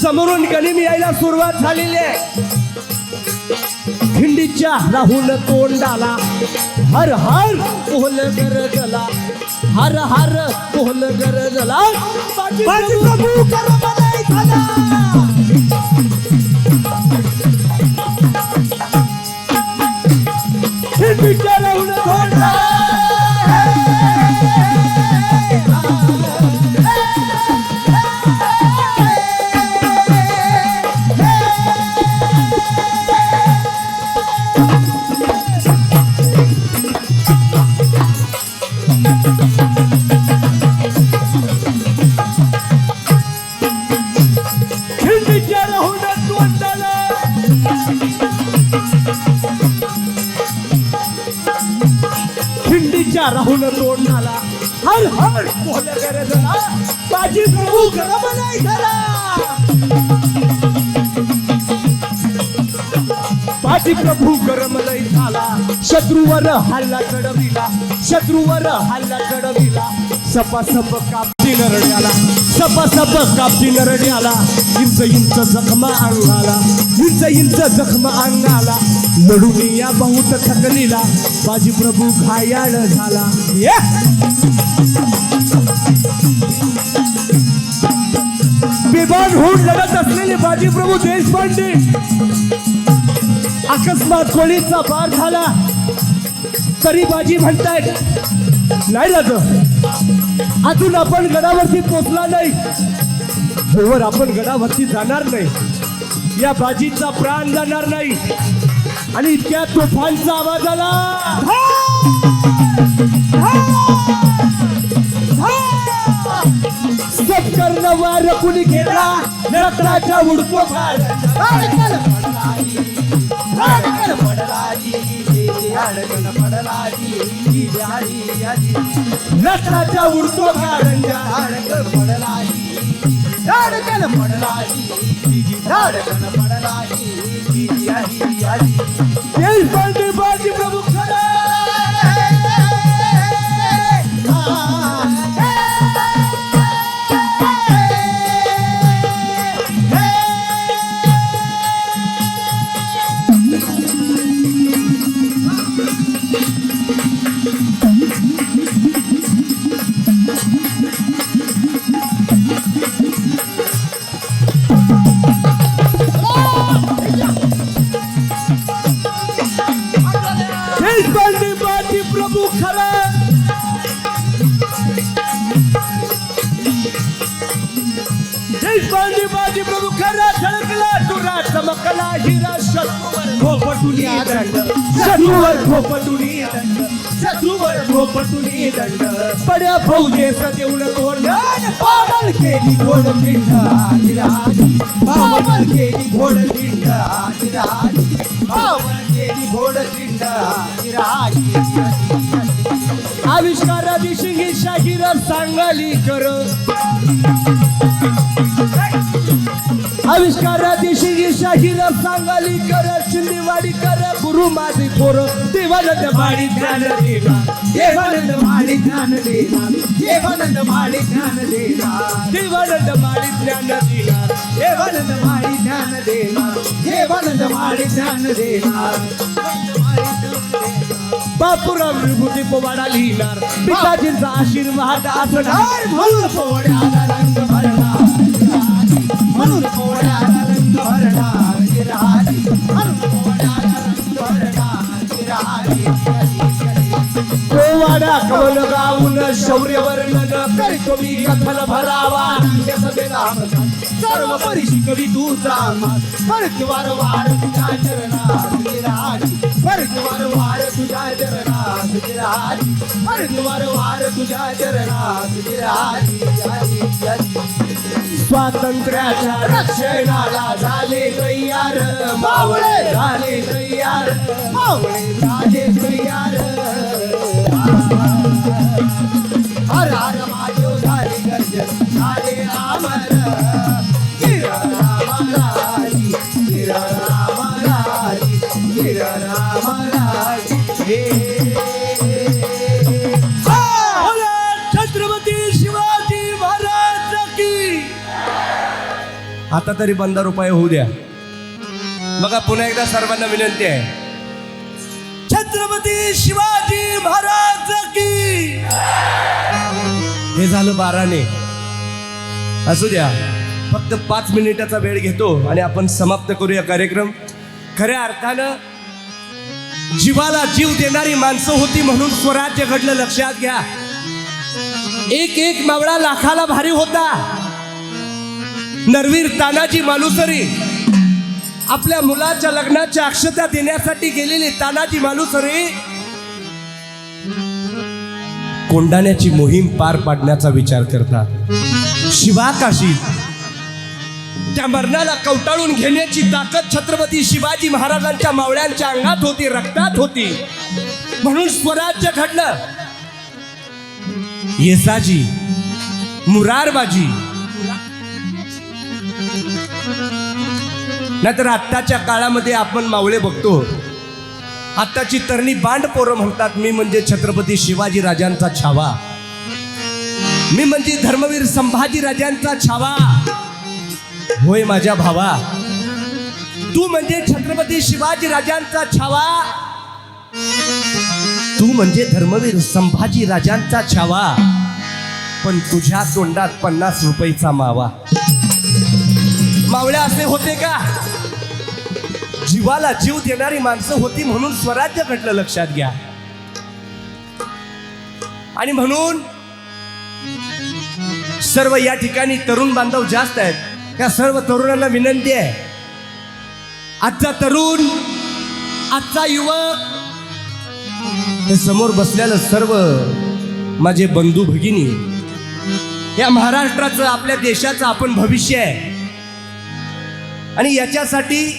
समोरून गनिमी यायला सुरुवात झालेली आहे. खिंडीच्या राहून तोंडाला हर हर बोल गरजला. हर हर बोल गरजला. बाजी प्रभू करमलाय झाला. खिंडीच्या राहून तोंडाला विचाराहून तोंड झाला हर हर बोल गरजला बाजी प्रभू गरम नाही झाला बाजी प्रभू गरम नाही झाला शत्रूवर हल्ला चढविला सपासप कापती नरड्याला सपासप कापती नरड्याला इंच जखमा अंगाला लढून या बहुत थकलीला बाजी प्रभू घायाळ झाला बेभान होऊन लढत असलेले बाजी प्रभू देशपांडे अकस्मात गोळीचा बार झाला तरी बाजी म्हणतायत नाही राज अजून आपण गडावरती पोचला नाही जोवर आपण गडावरती जाणार नाही या बाजीचा प्राण जाणार नाही आणि इतक्या तोफांचा आवाज आला सत्कर्ण वार कुणी घेतला नरकाच्या उडतो नरकाच्या उडतो देशपांडे बाजी प्रभू देशपांडे बाजी प्रभू खरा देशपांडे बाजी प्रभू खरा झळकला तुरा चमकला हिरा शत्रूवर खोपटुनी दंड पड्या फौजेस देऊन तोंड पावल केली घोड पिंड पावल केली घोड पिंड आविष्कारादी शिंगी शाहीर सांगाली कर आविष्कारादी शिंगी शाहीर सांगाली कर शिंदेवाडी कर गुरु माझे थोर देवानंद माडी ज्ञान देना देवानंद माडी ज्ञान देना देवानंद माडी ज्ञान देना देवानंद माडी ज्ञान देना देवानंद माडी ज्ञान देना देवानंद माडी ज्ञान देना बापूराव विभूती पोवाडा लिहिणार पिताजींचा आशीर्वाद असणार म्हणून पोवाड्याला रंग भरणार म्हणून पोवाड्याला रंग भरणार पोवाडा कवल गाऊन शौर्य वर्णन करतो मी कथन भरावा सर्व परिशी कवी तुझा परत वार तुझ्या चरणात परत वार तुझ्या चरणात परत वार तुझ्या चरणात स्वातंत्र्याच्या रक्षणाला झाले तयार मावळे झाले तयार मावळे झाले तयार हर हर महादेव झाले गर्जन झाले अमर गिर रामराजी गिर रामराजी गिर रामराजी छत्रपती शिवाजी महाराज की आता तरी 15 रुपये होऊ द्या बघा पुन्हा एकदा सर्वांना विनंती आहे छत्रपती शिवाजी महाराज की हे झालं 12ने असू द्या फक्त 5 मिनिटाचा वेळ घेतो आणि आपण समाप्त करूया कार्यक्रम खऱ्या अर्थानं जीवाला जीव देणारी माणसं होती म्हणून स्वराज्य घडलं लक्षात घ्या एक एक मावळा लाखाला भारी होता नरवीर तानाजी मालुसरे आपल्या मुलाच्या लग्नाच्या अक्षता देण्यासाठी गेलेले तानाजी मालुसरे कोंडाण्याची मोहीम पार पाडण्याचा विचार करतात शिवाकाशी त्या मरणाला कवटाळून घेण्याची ताकद छत्रपती शिवाजी महाराजांच्या मावळ्यांच्या अंगात होती रक्तात होती म्हणून स्वराज्य घडलं येसाजी, मुरारबाजी, नाहीतर आत्ताच्या काळामध्ये आपण मावळे बघतो. आत्ताची तरणी बांड पोरं म्हणतात मी म्हणजे छत्रपती शिवाजी राजांचा छावा, मी म्हणजे धर्मवीर संभाजी राजांचा छावा. होय माझ्या भावा, तू म्हणजे छत्रपती शिवाजी राजांचा छावा, तू म्हणजे धर्मवीर संभाजी राजांचा छावा, पण तुझ्या तोंडात 50 रुपयाचा मावा. मावळ्या असे होते का? जीवाला जीव देणारी माणसं होती म्हणून स्वराज्य घडलं, लक्षात घ्या. आणि म्हणून सर्व या ठिकाणी तरुण बांधव जास्त आहेत. त्या सर्व तरुणांना विनंती आहे, आजचा तरुण, आजचा युवक, हे समोर बसलेलं सर्व माझे बंधू भगिनी, या महाराष्ट्राचं, आपल्या देशाचं आपण भविष्य आहे. आणि याच्यासाठी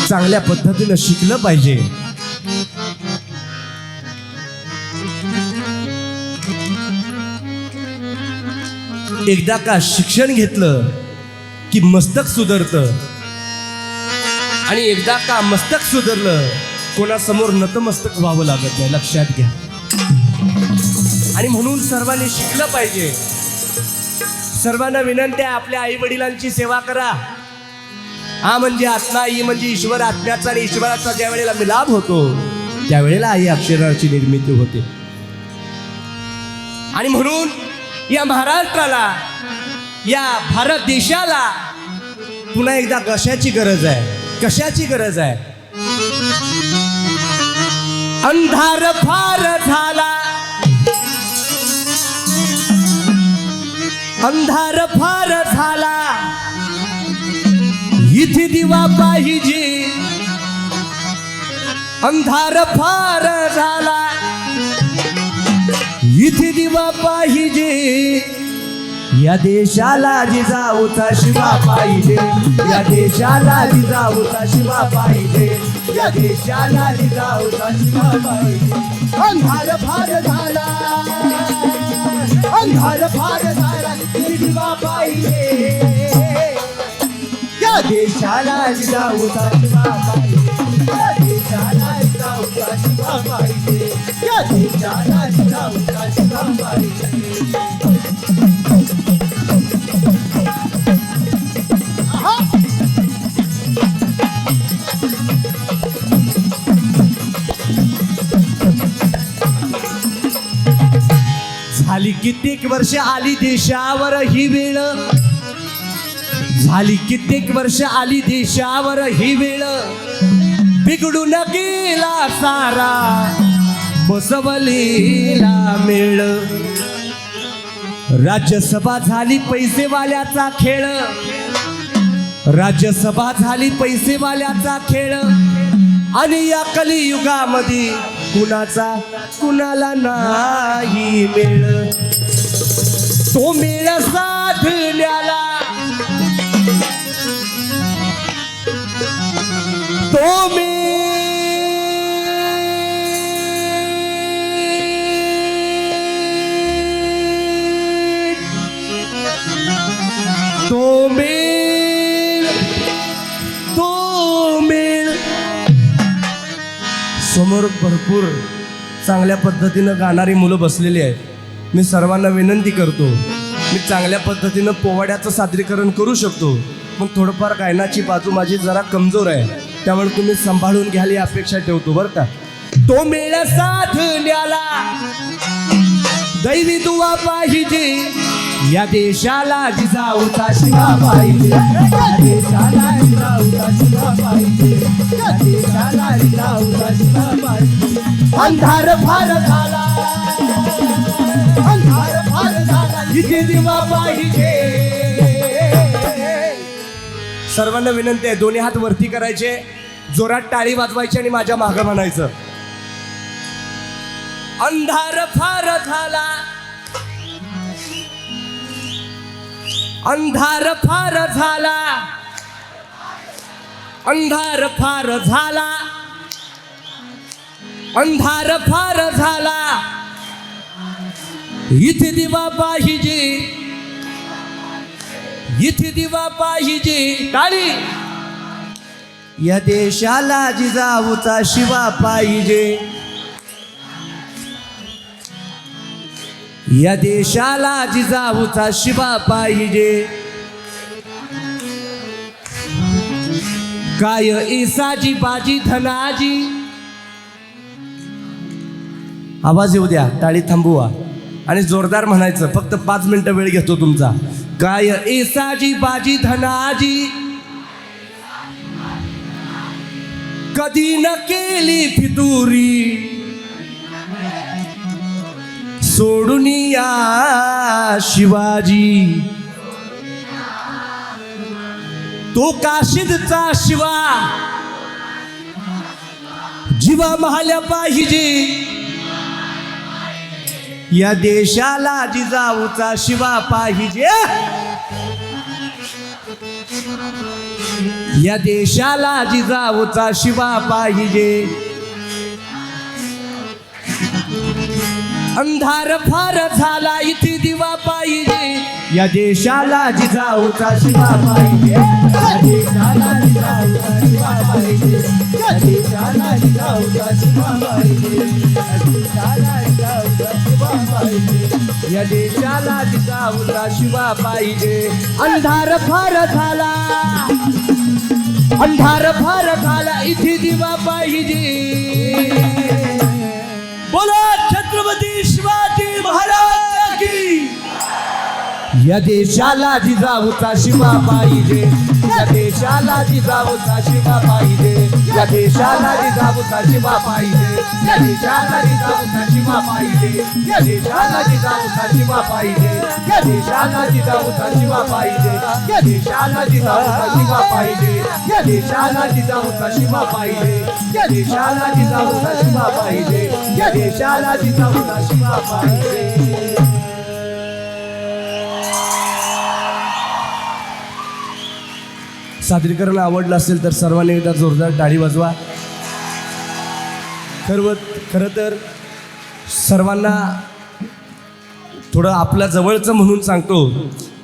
चांगल्या पद्धतीनं शिकलं पाहिजे. एकदा का शिक्षण घेतलं की मस्तक सुधरतं, आणि एकदा का मस्तक सुधरलं कोणासमोर नतमस्तक व्हावं लागत नाही, लक्षात घ्या. आणि म्हणून सर्वांनी शिकलं पाहिजे. सर्वांना विनंती आहे, आपल्या आई वडिलांची सेवा करा. हा म्हणजे आत्मा, आई म्हणजे ईश्वर, आत्म्याचा आणि ईश्वराचा ज्या वेळेला मिलाप होतो त्यावेळेला आई अक्षराची निर्मिती होते. आणि म्हणून या महाराष्ट्राला, या भारत देशाला पुन्हा एकदा कशाची गरज आहे? कशाची गरज आहे? अंधार फार झाला, अंधार फार झाला, इथे दिवा पाहिजे. अंधार फार झाला, इथे दिवा पाहिजे. या देशाला जिजाऊचा शिवा पाहिजे, या देशाला जिजाऊचा शिवा पाहिजे, या देशाला जिजाऊचा शिवा पाहिजे. अंधार फार झाला, अंधार फार झाला, इथे दिवा पाहिजे. या देशाला जिजाऊचा शिवा पाहिजे, या देशाला जिजाऊचा शिवा पाहिजे, या देशाला जिजाऊचा शिवा पाहिजे. झाली कित्येक वर्ष आली देशावर ही वेळ, झाली कित्येक वर्ष आली देशावर ही वेळ. बिघडून गेला सारा बसवलेला मेळ. राज्यसभा झाली पैसेवाल्याचा खेळ, राज्यसभा झाली पैसेवाल्याचा खेळ. आणि या कलियुगामध्ये कुणाचा कुणाला नाही मेळ. तो मेळ साधण्याला, तो मेळ, तो मेळ, तो मेळ. समोर भरपूर चांगल्या पद्धतीनं गाणारी मुलं बसलेली आहेत. मी सर्वांना विनंती करतो, मी चांगल्या पद्धतीनं पोवाड्याचं सादरीकरण करू शकतो, पण थोडंफार गायनाची बाजू माझी जरा कमजोर आहे, त्यामुळे तुम्ही सांभाळून घ्याल ही अपेक्षा ठेवतो बरं का. तो मेळ साधण्याला दैवी दुवा पाहिजे, या देशाला जिजाऊचा शिवा पाहिजे, या देशाला जिजाऊचा शिवा पाहिजे, या देशाला जिजाऊचा शिवा पाहिजे. अंधार फार झाला, अंधार फार झाला, इथे दिवा पाहिजे. सर्वांना विनंती आहे, दोन्ही हात वरती करायचे, जोरात टाळी वाजवायची आणि माझ्या मागं म्हणायचं, अंधार फार झाला, अंधार फार झाला, अंधार फार झाला, अंधार फार झाला, इथे दिवा पाहिजे, इथे दिवा पाहिजे, टाळी. या देशाला जिजाऊचा शिवा पाहिजे, या देशाला जिजाऊचा शिवा पाहिजे. काय ईसाजी बाजी धनाजी. आवाज येऊ द्या, टाळी थांबवा आणि जोरदार म्हणायचं. फक्त 5 मिनिटं वेळ घेतो तुमचा. काय ईसाजी बाजी धनाजी, कधी न केली फितुरी, सोडून या शिवाजी. तो काशीदचा शिवा, जीवा महाल्या पाहिजे. या देशाला जिजाऊचा शिवा पाहिजे, या देशाला जिजाऊचा शिवा पाहिजे. अंधार फार झाला इथे दिवा पाहिजे, या देशाला जिजाऊचा शिवा पाहिजे, या देशाला जिजाऊचा शिवा पाहिजे, या देशाला जिजाऊचा शिवा पाहिजे, या देशाला जिजाऊचा शिवा पाहिजे, या देशाला जिजाऊचा शिवा पाहिजे. अंधार फार झाला, अंधार फार झाला इथे दिवा पाहिजे. बोला छत्रपती शिवाजी महाराज की. या देशाला जिजाऊचा शिवा पाहिजे, या देशाला जिजाऊचा शिवा पाहिजे, या देशाला जिजाऊचा शिवा पाहिजे, या देशाला जिजाऊचा शिवा पाहिजे, या देशाला जिजाऊचा शिवा पाहिजे, या देशाला जिजाऊचा शिवा पाहिजे, या देशाला जिजाऊचा शिवा पाहिजे, या देशाला जिजाऊचा शिवा पाहिजे, या देशाला जिजाऊचा शिवा पाहिजे, या देशाला जिजाऊचा शिवा पाहिजे. सादरीकरण आवडलं असेल तर सर्वांनी एकदा जोरदार टाळी वाजवा. खरं तर सर्वांना थोडं आपल्या जवळचं म्हणून सांगतो.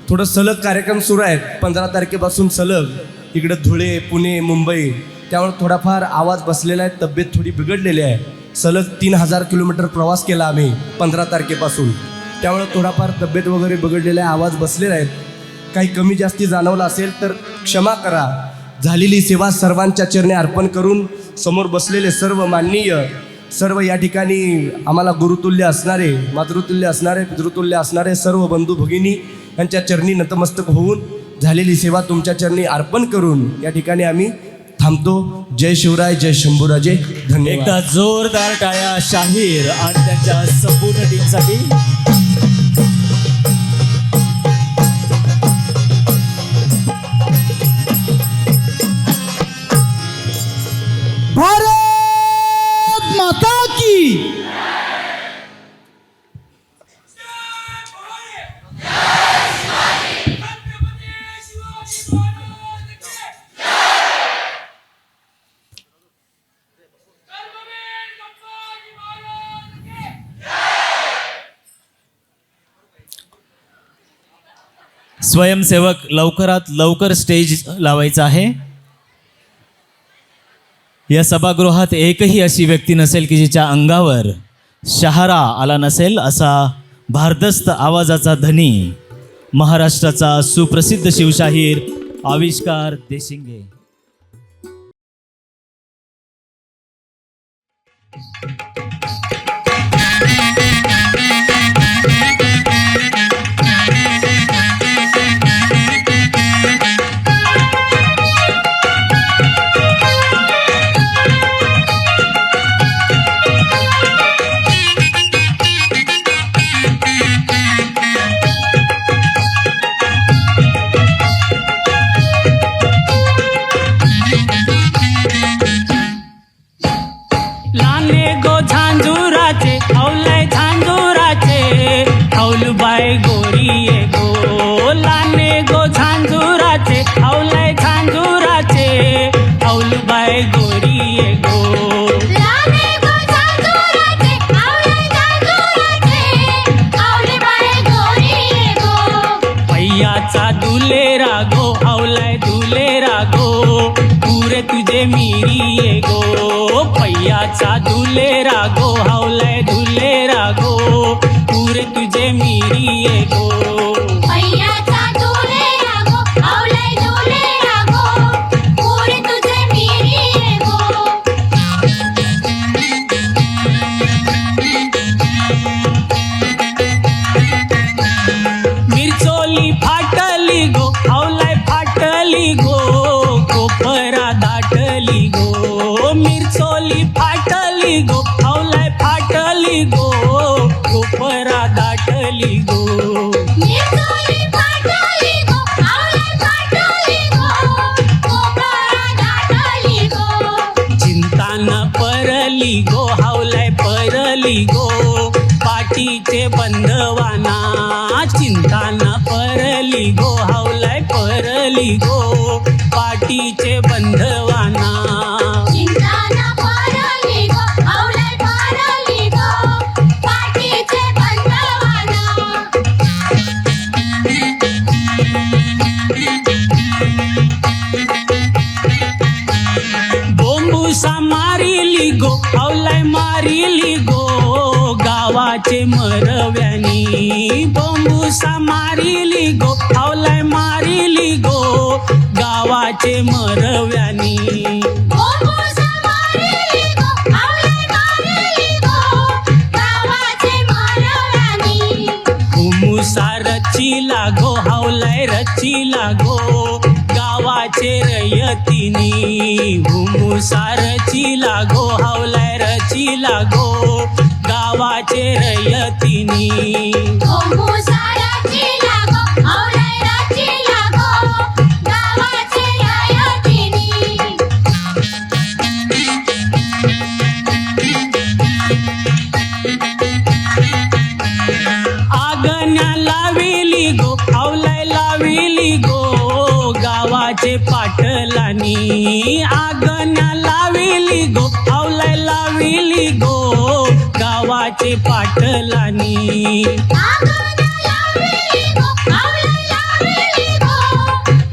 थोडं सलग कार्यक्रम सुरू आहेत 15 तारखेपासून सलग इकडं धुळे, पुणे, मुंबई. त्यामुळे थोडाफार आवाज बसलेला आहे, तब्येत थोडी बिघडलेली आहे. सलग 3000 किलोमीटर प्रवास केला आम्ही 15 तारखेपासून. त्यामुळे थोडाफार तब्येत वगैरे बिघडलेला आहे, आवाज बसलेला आहे. काही कमी जास्ती जाणवलं असेल तर क्षमा करा. झालेली सेवा सर्वांच्या चरणी अर्पण करून समोर बसलेले सर्व माननीय, सर्व या ठिकाणी आम्हाला गुरुतुल्य असणारे, मातृतुल्य असणारे, पितृतुल्य असणारे सर्व बंधू भगिनी यांच्या चरणी नतमस्तक होऊन झालेली सेवा तुमच्या चरणी अर्पण करून या ठिकाणी आम्ही थांबतो. जय शिवराय, जय शंभूराजे. धन्यवाद. एकदा जोरदार टाळ्या शाहीर आणि त्यांच्या संपूर्ण टीमसाठी. भारत माता की. स्वयंसेवक लवकरात लवकर स्टेज लावायचा आहे. या सभागृहात एकही अशी व्यक्ती नसेल की जिच्या अंगावर शहारा आला नसेल असा भारदस्त आवाजाचा धनी, महाराष्ट्राचा सुप्रसिद्ध शिवशाहीर आविष्कार देशिंगे. लाने गो झांझुराचे हौलय झांझुराचे हौलबाई गोरी गो. लाने गो झांझुराचे हौलय झांझुराचे हौलबाई गोरी गो. लाने गो झांझुराचे हौलय झांझुराचे हौलबाई रागो हवलाय धुले रागो पुरे तुझे मिरी ये गो पैयाचा धुले रागो हवलाय धुले रागो पुरे तुझे मिरी ये गो पैयाचा डोले रागो आवलाय डोले रागो पुरे तुझे मिरी ये गो मिरचोली फाटली गो हवलाय फाटली गो कोपरा दाटली गो मिरचोली फाटली गो हवलाय फाटली गो कोपरा दाटली गो निर्जोली फाटली गो आवलाय फाटली गो कोपरा दाटली गो चिंता न परली गो हवलाय परली गो पाठीचे बंधवाना चिंता न परली गो हवलाय परली गो पाठीचे बंधवाना चिंता न परली गो आवलाय परली गो पाठीचे बंधवाना बोंबुसा मारिली गो हवलाय मारिली गो गावाचे मरव्यानी बोंबुसा मारिली गो हवलाय मारिली गो गावाचे मरव्यानी बोंबुसा मारली गो आवलाय मारली गो गावाचे मरव्यानी हुमुसा रचिला गो हवलाय रचिला गो गावाचे रयतीनी हुमुसा रचिला गो हवलाय रचिला गो गावाचे रयतीनी बोंबुसा रचिला गो आवलाय रचिला गो गावाचे रयतीनी आगण्या लाविली गो हवलाय लाविली गो गावाचे पाटलानी आगण्या लाविली गो हवलाय लाविली गो गावाचे पाटलानी आगना लावली गो आवलाय लावली गो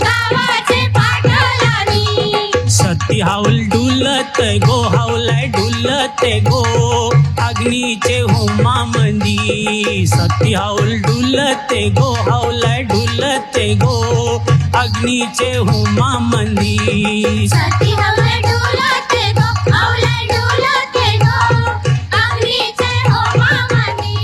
गावाचे पाटलानी सती हाऊल डुलत गो हवलाय डुलत गो अग्नीचे होमा मंदी सती हाऊल डुलत गो हवलाय डुलत गो अग्नीचे होमा मंदी सती हवलाय डोलते गो आवलाय डोलते गो अग्नीचे होमा मंदी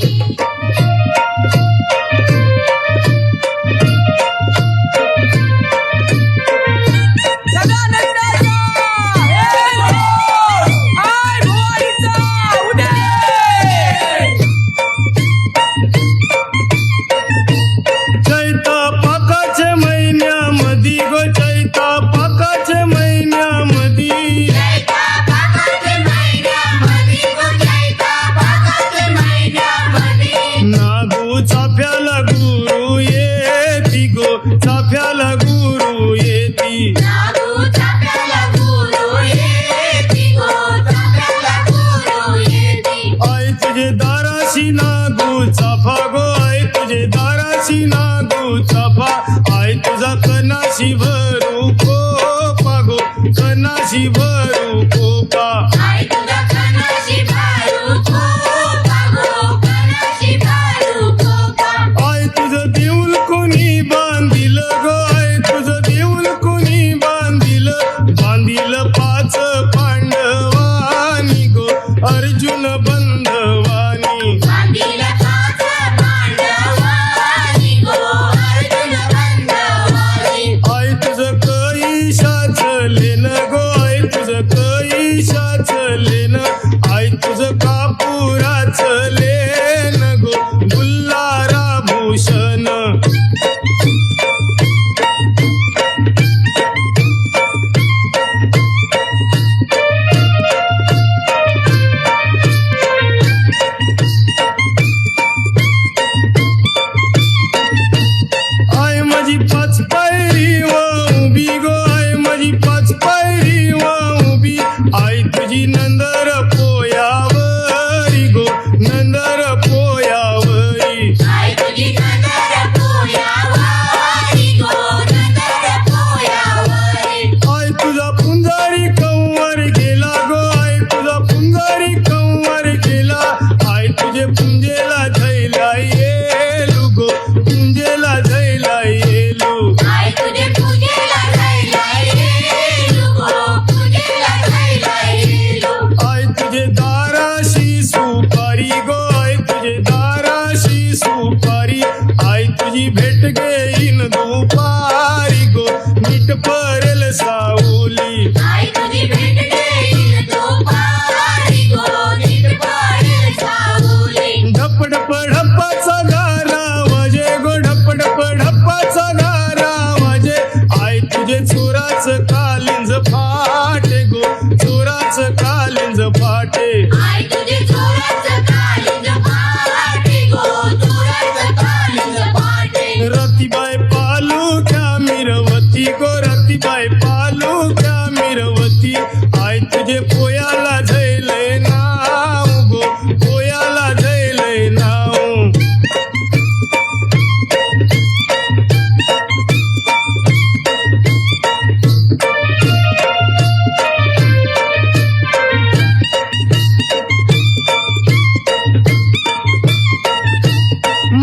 चैता पाकाच्या महिन्यामधी गो चैता पाकाच्या महिन्यामधी चैता पाकाचे महिन्यामध्ये गो चैता पाकाचे महिन्यामध्ये नागू चाफ्याला गुरु येती गो चाफ्याला गुरु येती नागू चाप्याला गुरु येती गो चाप्याला गुरु येती आई तुझे दाराशी नागू चाफा गो आई तुझे दाराशी नागू चाफा आई तुझा कनाशी भरू कोपा गो कनाशी भरू कोपा आई तुझा कनाशी भारू कोपा गो कनाशी भारू कोपा आई तुझं देऊल कोणी बांधिल गो आई तुझं देऊल कोणी बांधिल बांधिल पाच पांडवानी गो अर्जुन बंधवानी बांधिला पाच पांडवानी गो अर्जुन बंधवानी आई तुझं कैशाच लेन गो आई तुझं कैशाच लेन आई तुझं कापुराच लेन गो गुल्हारा भूषण दुपारी गो नीट परेल सावली आई तुझी भेट घेईल दुपारी गो नीट पडेल सावली ढपढप ढप्पाचा गारा वाजे गो ढपढप ढप्पाचा गारा वाजे आई तुझे चोराच कालिंज फाटे गो चोराच कालिंज फाटे आई तुझे चोराचं कालिंज फाटे गो चोराचं कालिंज फाटे रतीबाई पालू क्या मिरवती गो रतीबाई पालू क्या मिरवती आई तुझे पोयाला झैलय नाव गो पोयाला झैलय नाव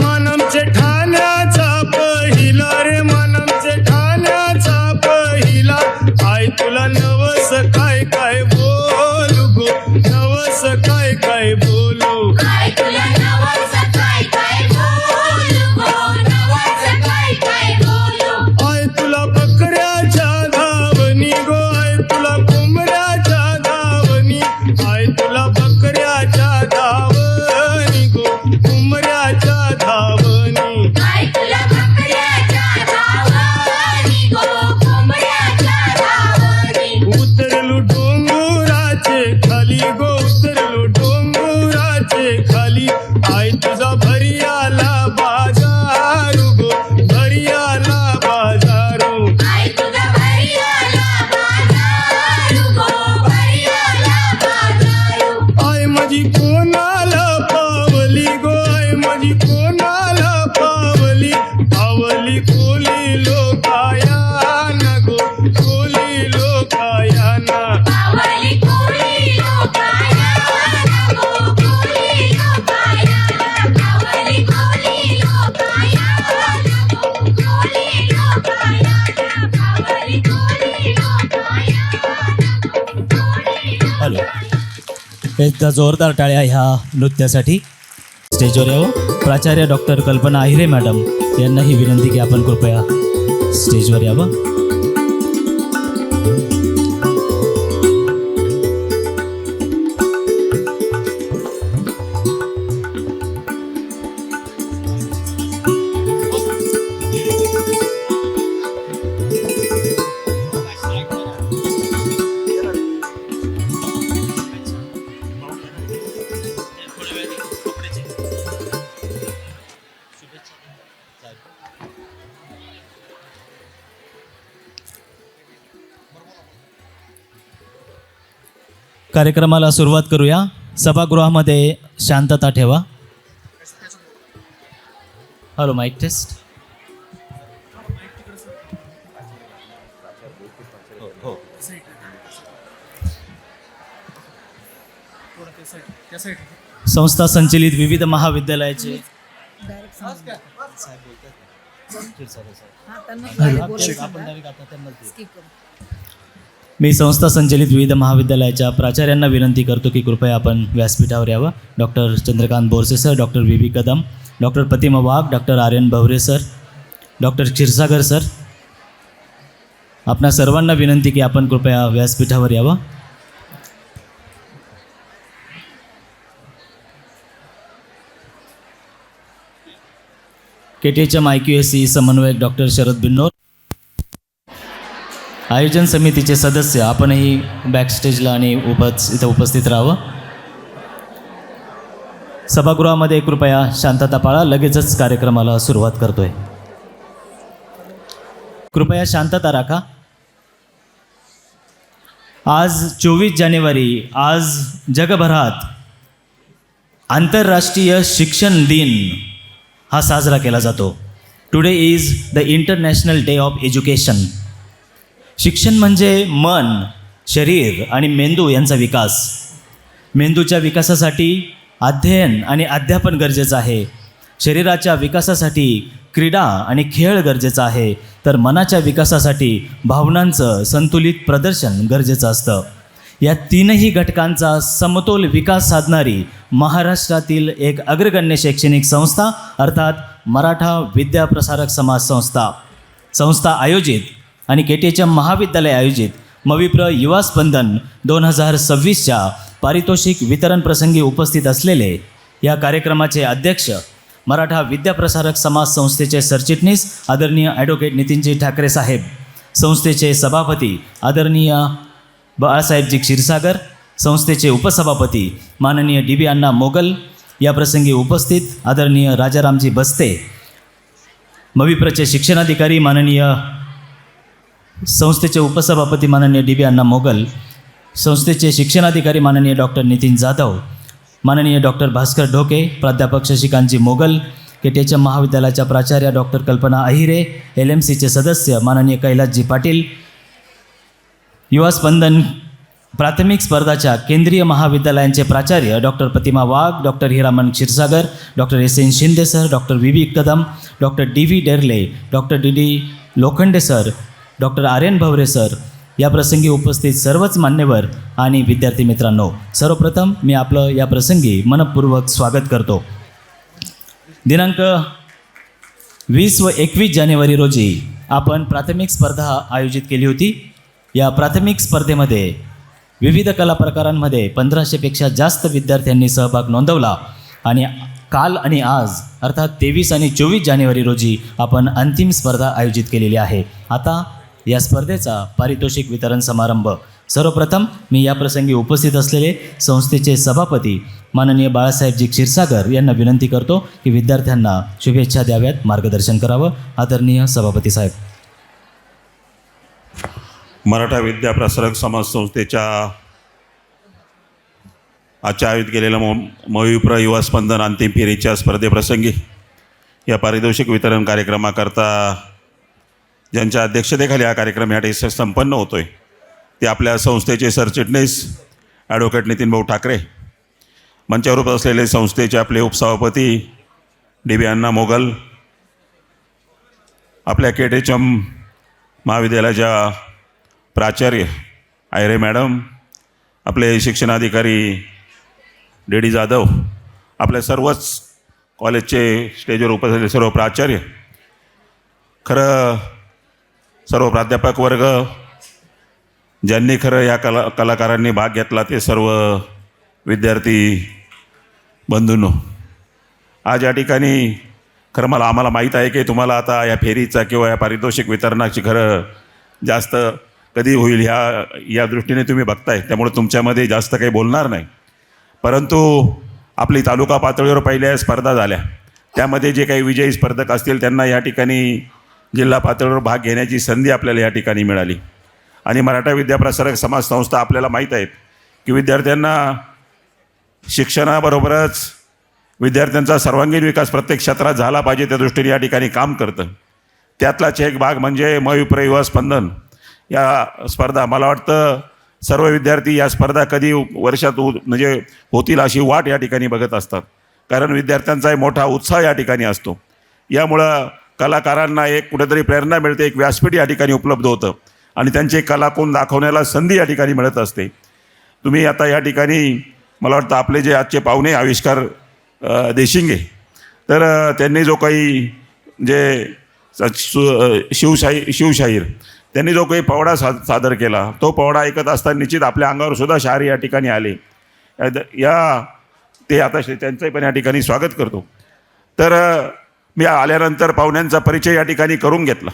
मनमचे ठाण्याचा पहिला रे मनमचे ठाण्याचा पहिला आई तुला नवस काय काय बोलू गो नवस काय काय बोलू आई तुला नवस काय काय बोलू गो नवस काय काय बोलू आई तुला बकऱ्याच्या धावणी गो आई तुला कोंबड्याच्या धावणी आई तुला बकऱ्याच्या धावणी गो कोंबड्याच्या धावणी आई तुला बकऱ्याच्या धावणी गो कोंबड्याच्या धावणी उतरलू डोंगराचे खाली गो उतरलू डोंगराचे खाली आई तुझा भरी आला बाजारू गो भरी आला बाजारू आई तुझा भरी आला बाजारू गो भरी आला बाजारू आई माझी कोणाला पावली गो आई माझी कोणाला पावली पावली कोली लोकायाना गो कोली लोकायाना पावली कोळी लोकायाना गो कोळी लोकायाना पावली कोळी लोकायाना गो कोळी लोकायाना पावली कोळी लोकायाना गो कोळी हॅलो एकदा जोरदार टाळ्या ह्या नृत्यासाठी. स्टेजवर यावं. प्राचार्य डॉक्टर कल्पना आहिरे मॅडम यांनाही विनंती की आपण कृपया स्टेजवर यावं. कार्यक्रमाला सुरुवात करूया. सभागृहामध्ये शांतता ठेवा. Hello mike test. संस्था संचलित विविध महाविद्यालयाचे मी संस्था संचलित विविध महाविद्यालयाच्या प्राचार्यांना विनंती करतो की कृपया आपण व्यासपीठावर यावं. Doctor Chandrakant Borse sir, doctor V B Kadam, doctor Pratima Wagh, doctor Aryan Bhavre sir, doctor Kshirsagar sir, आपणा सर्वांना विनंती की आपण कृपया व्यासपीठावर यावं. KTHM IQAC समन्वयक डॉक्टर शरद बिन्नोर, आयोजन समितीचे सदस्य आपणही बॅकस्टेजला आणि इथं उपस्थित राहावं. सभागृहामध्ये कृपया शांतता पाळा. लगेचच कार्यक्रमाला सुरुवात करतोय. कृपया शांतता राखा. आज 24 जानेवारी आज जगभरात आंतरराष्ट्रीय शिक्षण दिन हा साजरा केला जातो. Today is the international day of education. शिक्षण म्हणजे मन, शरीर आणि मेंदू यांचा विकास. मेंदूच्या विकासासाठी अध्ययन आणि अध्यापन गरजेचं आहे. शरीराच्या विकासासाठी क्रीडा आणि खेळ गरजेचा आहे. तर मनाच्या विकासासाठी भावनांचं संतुलित प्रदर्शन गरजेचं असतं. या तीनही घटकांचा समतोल विकास साधणारी महाराष्ट्रातील एक अग्रगण्य शैक्षणिक संस्था अर्थात मराठा विद्याप्रसारक समाज संस्था. संस्था आयोजित आणि KTHM महाविद्यालय आयोजित मविप्र युवा स्पंदन 2026च्या पारितोषिक वितरण प्रसंगी उपस्थित असलेले या कार्यक्रमाचे अध्यक्ष मराठा विद्याप्रसारक समाज संस्थेचे सरचिटणीस आदरणीय ॲडव्होकेट नितीनजी ठाकरे साहेब, संस्थेचे सभापती आदरणीय बाळासाहेबजी क्षीरसागर, संस्थेचे उपसभापती माननीय DB अण्णा मोगल, या प्रसंगी उपस्थित आदरणीय राजारामजी बस्ते, मविप्रचे शिक्षणाधिकारी माननीय संस्थेचे उपसभापती माननीय DB अण्णा मोगल, संस्थेचे शिक्षणाधिकारी माननीय डॉक्टर नितीन जाधव, माननीय डॉक्टर भास्कर ढोके, प्राध्यापक शशिकांतजी मोगल, KTHM महाविद्यालयाच्या प्राचार्य डॉक्टर कल्पना अहिरे, LMCचे सदस्य माननीय कैलासजी पाटील, युवा स्पंदन प्राथमिक स्पर्धाच्या केंद्रीय महाविद्यालयांचे प्राचार्य doctor Pratima Wagh, doctor Hiraman Kshirsagar, doctor SN Shinde sir, doctor VB Kadam, doctor DV Derle, doctor DD Lokhande sir, doctor RN Bhavre sir, या प्रसंगी उपस्थित सर्वच मान्यवर आणि विद्यार्थी मित्रांनो, सर्वप्रथम मी आपलं या प्रसंगी मनपूर्वक स्वागत करतो. दिनांक 20 व 21 जानेवारी रोजी आपण प्राथमिक स्पर्धा आयोजित केली होती. या प्राथमिक स्पर्धेमध्ये विविध कला प्रकारांमध्ये 1500पेक्षा जास्त विद्यार्थ्यांनी सहभाग नोंदवला आणि काल आणि आज अर्थात 23 आणि 24 जानेवारी रोजी आपण अंतिम स्पर्धा आयोजित केलेली आहे. आता या स्पर्धेचा पारितोषिक वितरण समारंभ. सर्वप्रथम मी या प्रसंगी उपस्थित असलेले संस्थेचे सभापती माननीय बाळासाहेबजी क्षीरसागर यांना विनंती करतो की विद्यार्थ्यांना शुभेच्छा द्याव्यात, मार्गदर्शन करावं. आदरणीय सभापती साहेब. मराठा विद्याप्रसारक समाज संस्थेच्या आजच्या आयोजित केलेल्या मविप्र युवा स्पंदन अंतिम फेरीच्या स्पर्धेप्रसंगी या पारितोषिक वितरण कार्यक्रमाकरता ज्यांच्या अध्यक्षतेखाली हा कार्यक्रम या ठिकाणी संपन्न होतो आहे ते आपल्या संस्थेचे सरचिटणीस ॲडव्होकेट नितीन भाऊ ठाकरे, मंचावर उपस्थित असलेले संस्थेचे आपले उपसभापती DB अण्णा मोगल, आपल्या KTHM महाविद्यालयाच्या प्राचार्य आयरे मॅडम, आपले शिक्षणाधिकारी DD जाधव, आपल्या सर्वच कॉलेजचे स्टेजवर उपस्थित सर्व प्राचार्य, खरं सर्व प्राध्यापक वर्ग, ज्यांनी खरं या कलाकारांनी भाग घेतला ते सर्व विद्यार्थी बंधूंनो, आज या ठिकाणी खरं आम्हाला माहीत आहे की तुम्हाला आता या फेरीचा किंवा या पारितोषिक वितरणाची खरं जास्त कधी होईल या दृष्टीने तुम्ही बघताय, त्यामुळे तुमच्यामध्ये जास्त काही बोलणार नाही. परंतु आपली तालुका पातळीवर पहिल्या स्पर्धा झाल्या, त्यामध्ये जे काही विजयी स्पर्धक असतील त्यांना या ठिकाणी जिल्हा पातळीवर भाग घेण्याची संधी आपल्याला या ठिकाणी मिळाली. आणि मराठा विद्याप्रसारक समाज संस्था आपल्याला माहीत आहेत की विद्यार्थ्यांना शिक्षणाबरोबरच विद्यार्थ्यांचा सर्वांगीण विकास प्रत्येक क्षेत्रात झाला पाहिजे त्या दृष्टीने या ठिकाणी काम करतं. त्यातलाच एक भाग म्हणजे मविप्र युवा स्पंदन या स्पर्धा. मला वाटतं सर्व विद्यार्थी या स्पर्धा कधी वर्षात म्हणजे होतील अशी वाट या ठिकाणी बघत असतात, कारण विद्यार्थ्यांचा मोठा उत्साह या ठिकाणी असतो. यामुळं कलाकारांना एक कुठेतरी प्रेरणा मिळते, एक व्यासपीठ या ठिकाणी उपलब्ध होतं आणि त्यांचे कलाकून दाखवण्याला संधी या ठिकाणी मिळत असते. तुम्ही आता या ठिकाणी मला वाटतं आपले जे आजचे पाहुणे आविष्कार देशिंगे, तर त्यांनी जो काही जे शिवशाहीर त्यांनी जो काही पवडा सादर केला, तो पवडा ऐकत असताना निश्चित आपल्या अंगावर सुद्धा शहारे या ठिकाणी आले. ते आता त्यांचंही पण या ठिकाणी स्वागत करतो. तर मी आल्यानंतर पाहुण्यांचा परिचय या ठिकाणी करून घेतला.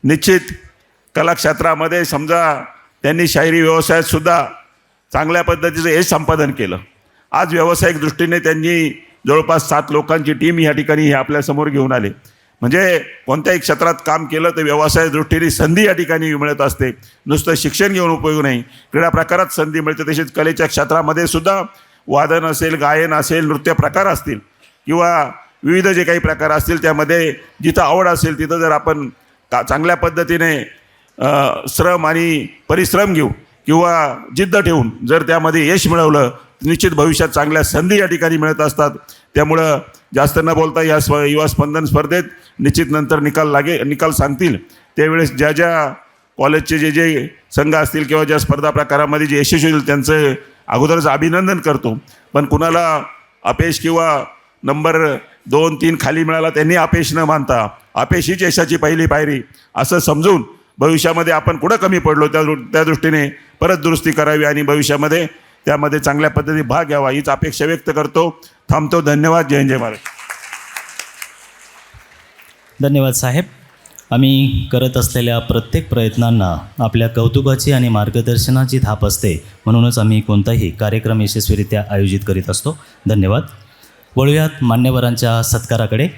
निश्चित कलाक्षेत्रामध्ये समजा त्यांनी शाहिरी व्यवसायातसुद्धा चांगल्या पद्धतीचं यश संपादन केलं. आज व्यावसायिक दृष्टीने त्यांनी जवळपास 7 लोकांची टीम या ठिकाणी आपल्यासमोर घेऊन आले. म्हणजे कोणत्याही क्षेत्रात काम केलं तर व्यवसाय दृष्टीने संधी या ठिकाणी मिळत असते. नुसतं शिक्षण घेऊन उपयोग नाही, क्रीडा प्रकारात संधी मिळते. तसेच कलेच्या क्षेत्रामध्ये सुद्धा वादन असेल, गायन असेल, नृत्य प्रकार असतील किंवा विविध जे काही प्रकार असतील त्यामध्ये जिथं आवड असेल तिथं जर आपण चांगल्या पद्धतीने श्रम आणि परिश्रम घेऊ किंवा जिद्द ठेवून जर त्यामध्ये यश मिळवलं निश्चित भविष्यात चांगल्या संधी या ठिकाणी मिळत असतात. त्यामुळं जास्त न बोलता या युवा स्पंदन स्पर्धेत निश्चित नंतर निकाल सांगतील त्यावेळेस ज्या ज्या कॉलेजचे जे संघ असतील किंवा ज्या स्पर्धा प्रकारामध्ये जे यशस्वी होईल त्यांचं अगोदरच अभिनंदन करतो. पण कुणाला अपयश किंवा नंबर 2-3 खाली मिळाला त्यांनी अपयश न मानता अपयश हीच यशाची पहिली पायरी असं समजून भविष्यामध्ये आपण कुठं कमी पडलो त्या दृष्टीने परत दुरुस्ती करावी आणि भविष्यामध्ये त्यामध्ये चांगल्या पद्धतीने भाग घ्यावा हीच अपेक्षा व्यक्त करतो. थांबतो. धन्यवाद. जय हिंद, जय महाराज. धन्यवाद साहेब. आम्ही करत असलेल्या प्रत्येक प्रयत्नांना आपल्या कौतुकाची आणि मार्गदर्शनाची थाप असते, म्हणूनच आम्ही कोणताही कार्यक्रम यशस्वीरित्या आयोजित करीत असतो. धन्यवाद. वळूयात मान्यवरांच्या सत्काराकडे.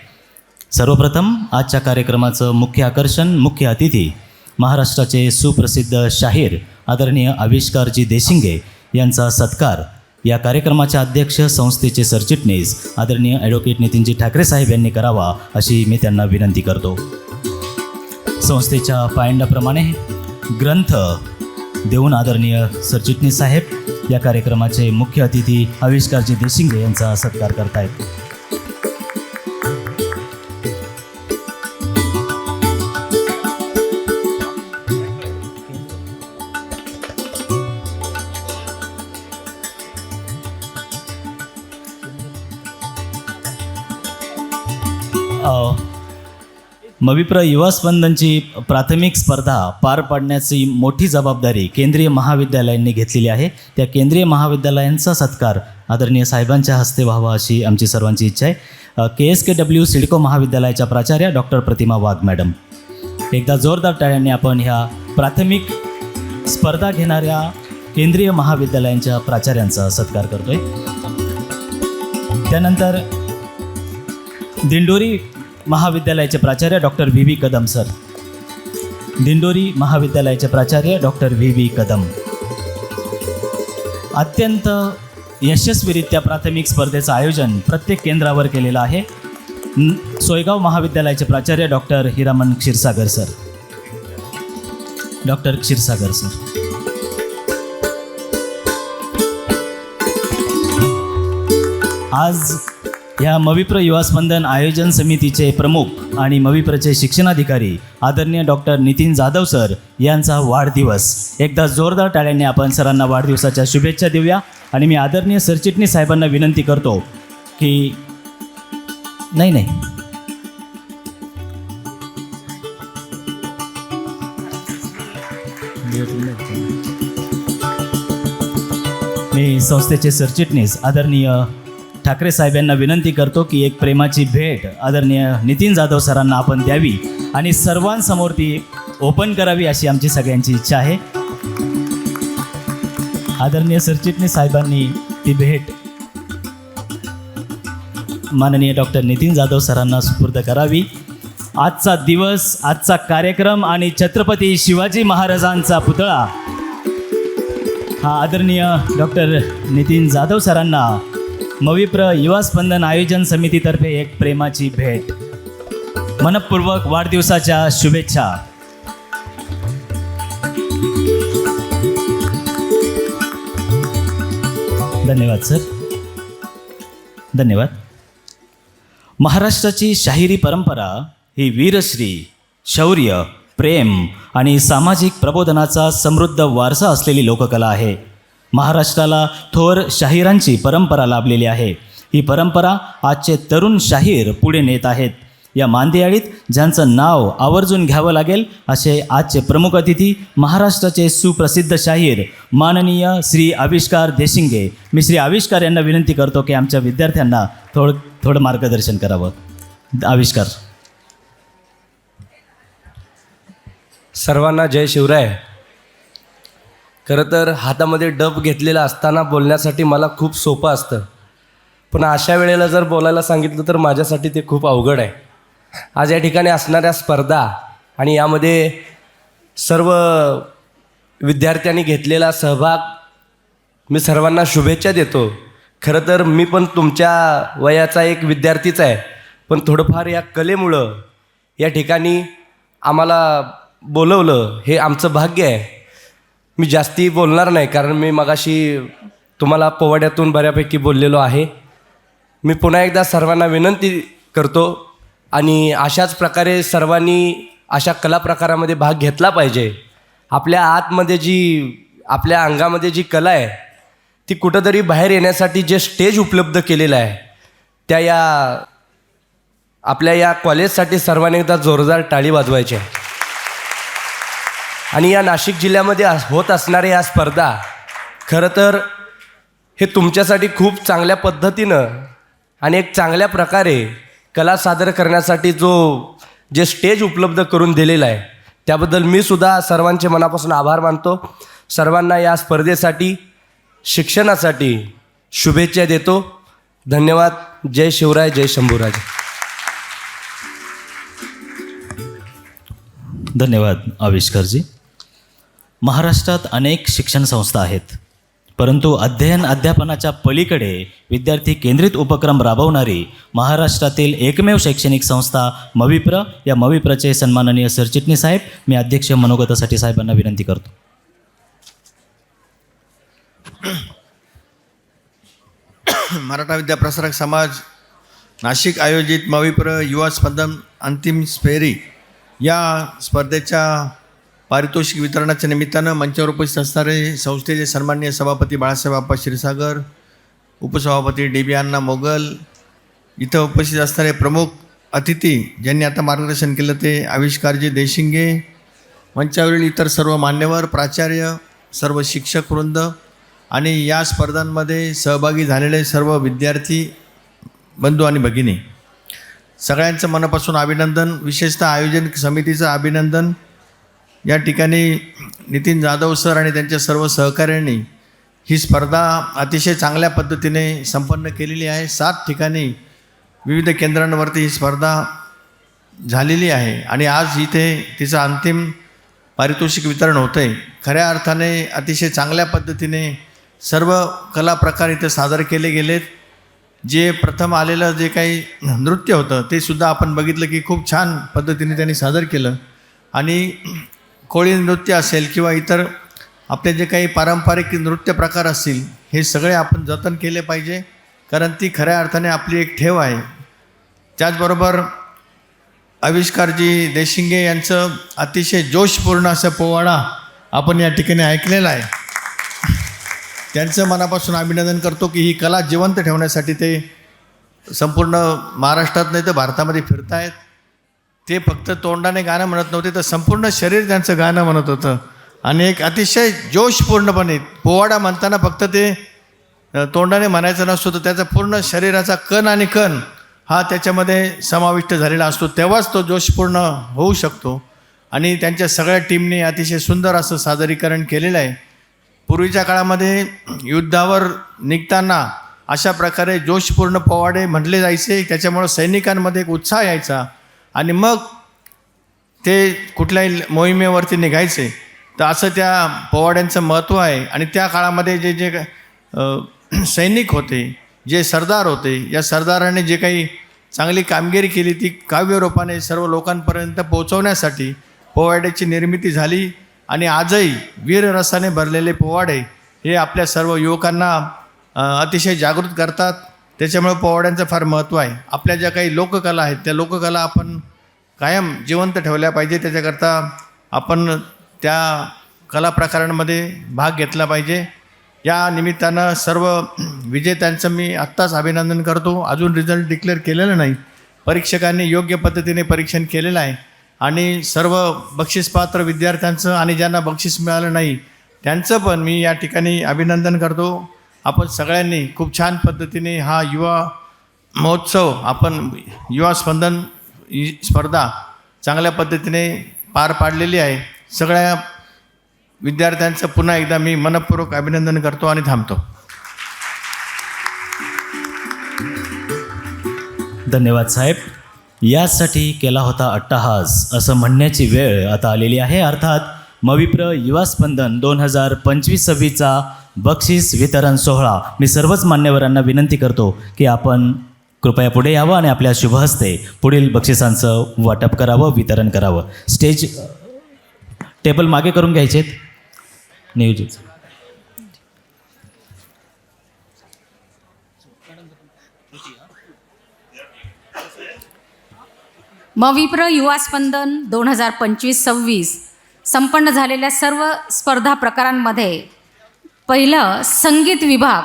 सर्वप्रथम आजच्या कार्यक्रमाचं मुख्य आकर्षण, मुख्य अतिथी महाराष्ट्राचे सुप्रसिद्ध शाहीर आदरणीय आविष्कारजी देशिंगे यांचा सत्कार या कार्यक्रमाच्या अध्यक्ष, संस्थेचे सरचिटणीस आदरणीय ॲडव्होकेट नितीनजी ठाकरे साहेब यांनी करावा अशी मी त्यांना विनंती करतो. संस्थेच्या पायंडाप्रमाणे ग्रंथ देऊन आदरणीय सरचिटणीस साहेब या कार्यक्रमाचे मुख्य अतिथी आविष्कारजी देशिंगे यांचा सत्कार करतायत. मविप्र युवा स्पंदनची प्राथमिक स्पर्धा पार पाडण्याची मोठी जबाबदारी केंद्रीय महाविद्यालयांनी घेतलेली आहे. त्या केंद्रीय महाविद्यालयांचा सत्कार आदरणीय साहेबांच्या हस्ते व्हावा अशी आमची सर्वांची इच्छा आहे. KSKW सिडको महाविद्यालयाच्या प्राचार्या डॉक्टर प्रतिमा वाघ मॅडम, एकदा जोरदार टाळ्यांनी आपण ह्या प्राथमिक स्पर्धा घेणाऱ्या केंद्रीय महाविद्यालयांच्या प्राचार्यांचा सत्कार करतोय. त्यानंतर दिंडोरी महाविद्यालयाचे प्राचार्य doctor VV Kadam sir, Dindori महाविद्यालयाचे प्राचार्य डॉक्टर VV कदम. अत्यंत यशस्वीरित्या प्राथमिक स्पर्धेचं आयोजन प्रत्येक केंद्रावर केलेलं आहे. सोयगाव महाविद्यालयाचे प्राचार्य doctor Hiraman Kshirsagar sir, doctor Kshirsagar sir. आज ह्या मविप्र युवा स्पंदन आयोजन समितीचे प्रमुख आणि मविप्रचे शिक्षणाधिकारी आदरणीय डॉक्टर नितीन जाधव सर यांचा वाढदिवस. एकदा जोरदार टाळ्यांनी आपण सरांना वाढदिवसाच्या शुभेच्छा देऊया. आणि मी आदरणीय सरचिटणीस साहेबांना विनंती करतो की नाही मी संस्थेचे सरचिटणीस आदरणीय ठाकरे साहेब यांना विनंती करतो की एक प्रेमाची भेट आदरणीय नितीन जाधव सरांना आपण द्यावी आणि सर्वांसमोर ती ओपन करावी अशी आमची सगळ्यांची इच्छा आहे. आदरणीय सरचिटणीस साहेबांनी ती भेट माननीय डॉक्टर नितीन जाधव सरांना सुपूर्द करावी. आजचा दिवस, आजचा कार्यक्रम आणि छत्रपती शिवाजी महाराजांचा पुतळा हा आदरणीय डॉक्टर नितीन जाधव सरांना मविप्र युवा स्पंदन आयोजन समितीतर्फे एक प्रेमाची भेट. मनपूर्वक वाढदिवसाच्या शुभेच्छा. धन्यवाद सर, धन्यवाद. महाराष्ट्राची शाहिरी परंपरा ही वीरश्री, शौर्य, प्रेम आणि सामाजिक प्रबोधनाचा समृद्ध वारसा असलेली लोककला आहे. महाराष्ट्राला थोर शाहिरांची परंपरा लाभलेली आहे. ही परंपरा आजचे तरुण शाहीर पुढे नेत आहेत. या मांदियाळीत ज्यांचं नाव आवर्जून घ्यावं लागेल असे आजचे प्रमुख अतिथी महाराष्ट्राचे सुप्रसिद्ध शाहीर माननीय श्री आविष्कार देशिंगे. मी श्री आविष्कार यांना विनंती करतो की आमच्या विद्यार्थ्यांना थोडं मार्गदर्शन करावं. आविष्कार. सर्वांना जय शिवराय. खरं तर हातामध्ये डब घेतलेला असताना बोलण्यासाठी मला खूप सोपं असतं, पण अशा वेळेला जर बोलायला सांगितलं तर माझ्यासाठी ते खूप अवघड आहे. आज या ठिकाणी असणाऱ्या स्पर्धा आणि यामध्ये सर्व विद्यार्थ्यांनी घेतलेला सहभाग, मी सर्वांना शुभेच्छा देतो. खरं तर मी पण तुमच्या वयाचा एक विद्यार्थीच आहे, पण थोडंफार या कलेमुळं या ठिकाणी आम्हाला बोलवलं हे आमचं भाग्य आहे. मी जास्ती बोलणार नाही कारण मी मगाशी तुम्हाला पोवाड्यातून बऱ्यापैकी बोललेलो आहे. मी पुन्हा एकदा सर्वांना विनंती करतो आणि अशाच प्रकारे सर्वांनी अशा कला प्रकारामध्ये भाग घेतला पाहिजे. आपल्या आतमध्ये आपल्या अंगामध्ये जी कला आहे ती कुठंतरी बाहेर येण्यासाठी जे स्टेज उपलब्ध केलेलं आहे त्या या आपल्या या कॉलेजसाठी सर्वांनी एकदा जोरदार टाळी वाजवायची आहे. आणि या नाशिक जिल्ह्यामध्ये होत असणाऱ्या या स्पर्धा खरं तर हे तुमच्यासाठी खूप चांगल्या पद्धतीनं आणि एक चांगल्या प्रकारे कला सादर करण्यासाठी जे स्टेज उपलब्ध करून दिलेलं आहे त्याबद्दल मी सुद्धा सर्वांचे मनापासून आभार मानतो. सर्वांना या स्पर्धेसाठी शिक्षणासाठी शुभेच्छा देतो. धन्यवाद. जय शिवराय, जय शंभूराज. धन्यवाद आविष्कारजी. महाराष्ट्रात अनेक शिक्षण संस्था आहेत, परंतु अध्ययन अध्यापनाच्या पलीकडे विद्यार्थी केंद्रित उपक्रम राबवणारी महाराष्ट्रातील एकमेव शैक्षणिक संस्था मविप्र. या मविप्रचे सन्माननीय सरचिटणीस साहेब, मी अध्यक्ष मनोगतासाठी साहेबांना विनंती करतो. मराठा विद्याप्रसारक समाज नाशिक आयोजित मविप्र युवा स्पंदन अंतिम फेरी या स्पर्धेच्या पारितोषिक वितरणाच्या निमित्तानं मंचावर उपस्थित असणारे संस्थेचे सन्माननीय सभापती बाळासाहेब आप्पा क्षीरसागर, उपसभापती DB अण्णा मोगल, इथं उपस्थित असणारे प्रमुख अतिथी ज्यांनी आता मार्गदर्शन केलं ते आविष्कारजी देशिंगे, मंचावरील इतर सर्व मान्यवर, प्राचार्य, सर्व शिक्षक वृंद आणि या स्पर्धांमध्ये सहभागी झालेले सर्व विद्यार्थी बंधू आणि भगिनी, सगळ्यांचं मनापासून अभिनंदन. विशेषतः आयोजन समितीचं अभिनंदन. या ठिकाणी नितीन जाधव सर आणि त्यांच्या सर्व सहकाऱ्यांनी ही स्पर्धा अतिशय चांगल्या पद्धतीने संपन्न केलेली आहे. 7 ठिकाणी विविध केंद्रांवरती ही स्पर्धा झालेली आहे आणि आज इथे तिचं अंतिम पारितोषिक वितरण होतं आहे. खऱ्या अर्थाने अतिशय चांगल्या पद्धतीने सर्व कला प्रकार इथे सादर केले गेलेत. जे प्रथम आलेलं जे काही नृत्य होतं ते सुद्धा आपण बघितलं की खूप छान पद्धतीने त्यांनी सादर केलं. आणि कोळी नृत्य असेल किंवा इतर आपले जे काही पारंपरिक नृत्य प्रकार असतील हे सगळे आपण जतन केले पाहिजे, कारण ती खऱ्या अर्थाने आपली एक ठेव आहे. त्याचबरोबर आविष्कारजी देशिंगे यांचं अतिशय जोशपूर्ण असं पोवाडा आपण या ठिकाणी ऐकलेला आहे. त्यांचं मनापासून अभिनंदन करतो की ही कला जिवंत ठेवण्यासाठी ते संपूर्ण महाराष्ट्रात नाही तर भारतामध्ये फिरतायत. ते फक्त तोंडाने गाणं म्हणत नव्हते तर संपूर्ण शरीर त्यांचं गाणं म्हणत होतं आणि एक अतिशय जोशपूर्णपणे पोवाडा म्हणताना फक्त ते तोंडाने म्हणायचं नसतो तर त्याचा पूर्ण शरीराचा कण आणि कण हा त्याच्यामध्ये समाविष्ट झालेला असतो, तेव्हाच तो जोशपूर्ण होऊ शकतो. आणि त्यांच्या सगळ्या टीमने अतिशय सुंदर असं सादरीकरण केलेलं आहे. पूर्वीच्या काळामध्ये युद्धावर निघताना अशा प्रकारे जोशपूर्ण पोवाडे म्हटले जायचे, त्याच्यामुळं सैनिकांमध्ये एक उत्साह यायचा आणि मग ते कुठल्याही मोहिमेवरती निघायचे. तर असं त्या पोवाड्यांचं महत्त्व आहे. आणि त्या काळामध्ये जे सैनिक होते, जे सरदार होते, या सरदारांनी जे काही चांगली कामगिरी केली ती काव्यरूपाने सर्व लोकांपर्यंत पोहोचवण्यासाठी पोवाड्याची निर्मिती झाली. आणि आजही वीररसाने भरलेले पोवाडे हे आपल्या सर्व युवकांना अतिशय जागृत करतात. त्याच्यामुळे पोवाड्यांचं फार महत्त्व आहे. आपल्या ज्या काही लोककला आहेत त्या लोककला आपण कायम जिवंत ठेवल्या पाहिजे. त्याच्याकरता आपण त्या कला प्रकारांमध्ये भाग घेतला पाहिजे. या निमित्तानं सर्व विजेत्यांचं मी आत्ताच अभिनंदन करतो. अजून रिझल्ट डिक्लेअर केलेलं नाही, परीक्षकांनी योग्य पद्धतीने परीक्षण केलेलं आहे. आणि सर्व बक्षीसपात्र विद्यार्थ्यांचं आणि ज्यांना बक्षीस मिळालं नाही त्यांचं पण मी या ठिकाणी अभिनंदन करतो. आपण सगळ्यांनी खूप छान पद्धतीने हा युवा महोत्सव, आपण युवा स्पंदन ही स्पर्धा चांगल्या पद्धतीने पार पाडलेली आहे. सगळ्या विद्यार्थ्यांचं पुन्हा एकदा मी मनपूर्वक अभिनंदन करतो आणि थांबतो. धन्यवाद साहेब. यासाठी केला होता अट्टहास असं म्हणण्याची वेळ आता आलेली आहे. अर्थात मविप्र युवा स्पंदन 2025-26चा बक्षीस वितरण सोहळा. मी सर्वच मान्यवरांना विनंती करतो की आपण कृपया पुढे यावं आणि आपल्या शुभहस्ते पुढील बक्षिसांचं वाटप करावं, वितरण करावं. स्टेज टेबल मागे करून घ्यायचेत नियोजित. मविप्र युवा स्पंदन 2025-26 संपन्न झालेल्या सर्व स्पर्धा प्रकारांमध्ये पहिलं संगीत विभाग.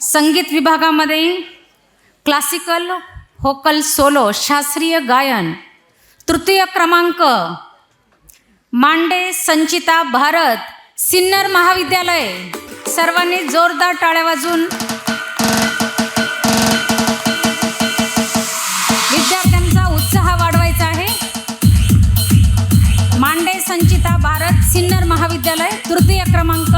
संगीत विभागामध्ये क्लासिकल, होकल सोलो शास्त्रीय गायन. तृतीय क्रमांक मांडे संचिता भारत सिन्नर महाविद्यालय. सर्वांनी जोरदार टाळ्या वाजून विद्यार्थ्यांचा उत्साह वाढवायचा आहे. मांडे संचिता भारत सिन्नर महाविद्यालय तृतीय क्रमांक.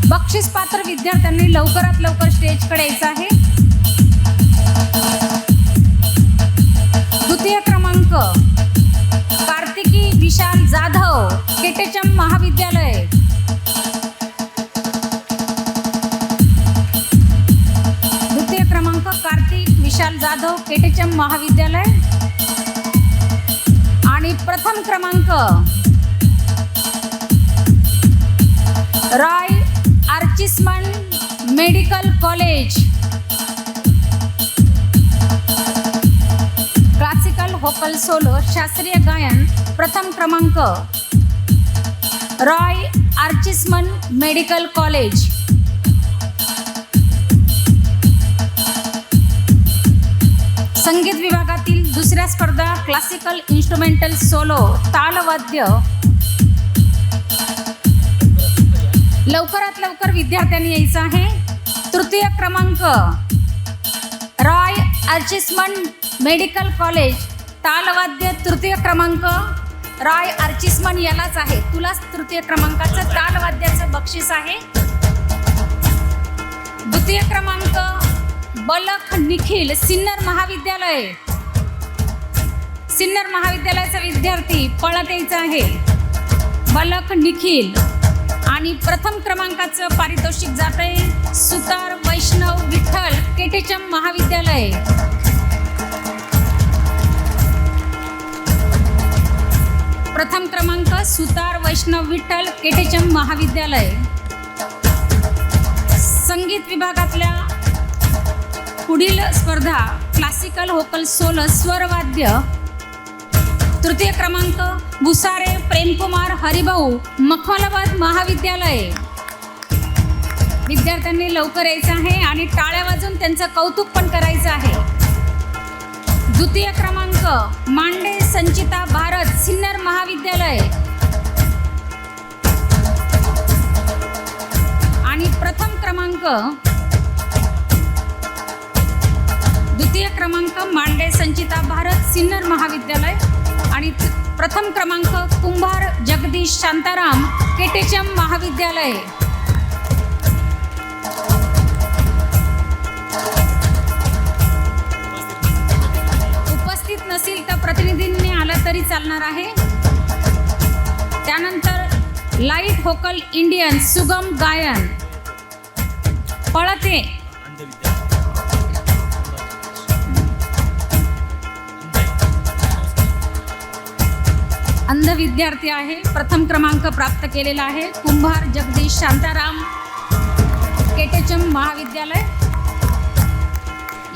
बक्षीसपात्र विद्यार्थ्यांनी लवकरात लवकर स्टेजकडे यायचं आहे. द्वितीय क्रमांक कार्तिकी विशाल जाधव केटेचम महाविद्यालय. द्वितीय क्रमांक कार्तिक विशाल जाधव केटेचम महाविद्यालय. आणि प्रथम क्रमांक Roy Archisman medical college. Classical vocal solo शास्त्रीय गायन प्रथम क्रमांक रॉय आर्चिसमन मेडिकल कॉलेज. संगीत विभागातील दुसऱ्या स्पर्धा क्लासिकल इन्स्ट्रुमेंटल सोलो तालवाद्य. लवकरात लवकर विद्यार्थ्यांनी यायचं आहे. तृतीय क्रमांक रॉय आर्चिसमन मेडिकल कॉलेज तालवाद्य. तृतीय क्रमांक रॉय आर्चिसमन यालाच आहे. तुलाच तृतीय क्रमांकाचं तालवाद्याचं बक्षीस आहे. द्वितीय क्रमांक बलख निखिल सिन्नर महाविद्यालय. सिन्नर महाविद्यालयाचा विद्यार्थी पळत यायचा आहे बलख निखिल. आणि प्रथम क्रमांकाचं पारितोषिक जात आहे सुतार वैष्णव विठ्ठल केटेचम महाविद्यालय. प्रथम क्रमांक सुतार वैष्णव विठ्ठल केटेचम महाविद्यालय. संगीत विभागातल्या पुढील स्पर्धा क्लासिकल होकल सोलो स्वरवाद्य. तृतीय क्रमांक भुसारे प्रेमकुमार हरिभाऊ मखमलाबाद महाविद्यालय. विद्यार्थ्यांनी लवकर यायचं आहे आणि टाळ्या वाजून त्यांचं कौतुक पण करायचं आहे. द्वितीय क्रमांक मांडे संचिता भारत सिन्नर महाविद्यालय. आणि प्रथम क्रमांक द्वितीय क्रमांक मांडे संचिता भारत सिन्नर महाविद्यालय. आणि प्रथम क्रमांक कुंभार जगदीश शांताराम केटेचम महाविद्यालय. उपस्थित नसेल तर प्रतिनिधींनी आलं तरी चालणार आहे. त्यानंतर लाईट होकल इंडियन सुगम गायन पळते. अंध विद्यार्थी आहे. प्रथम क्रमांक प्राप्त केलेला आहे कुंभार जगदीश शांताराम केटेचम महाविद्यालय.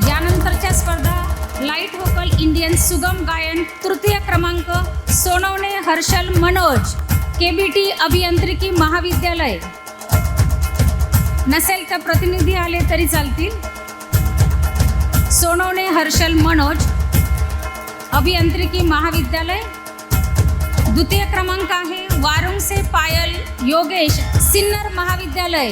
यानंतरच्या स्पर्धा लाईट होकल इंडियन सुगम गायन तृतीय क्रमांक सोनवणे हर्षल मनोज केबीटी अभियांत्रिकी महाविद्यालय. नसेल तर प्रतिनिधी आले तरी चालतील. सोनवणे हर्षल मनोज अभियांत्रिकी महाविद्यालय. द्वितीय क्रमांक आहे वारुंगसे पायल योगेश सिन्नर महाविद्यालय.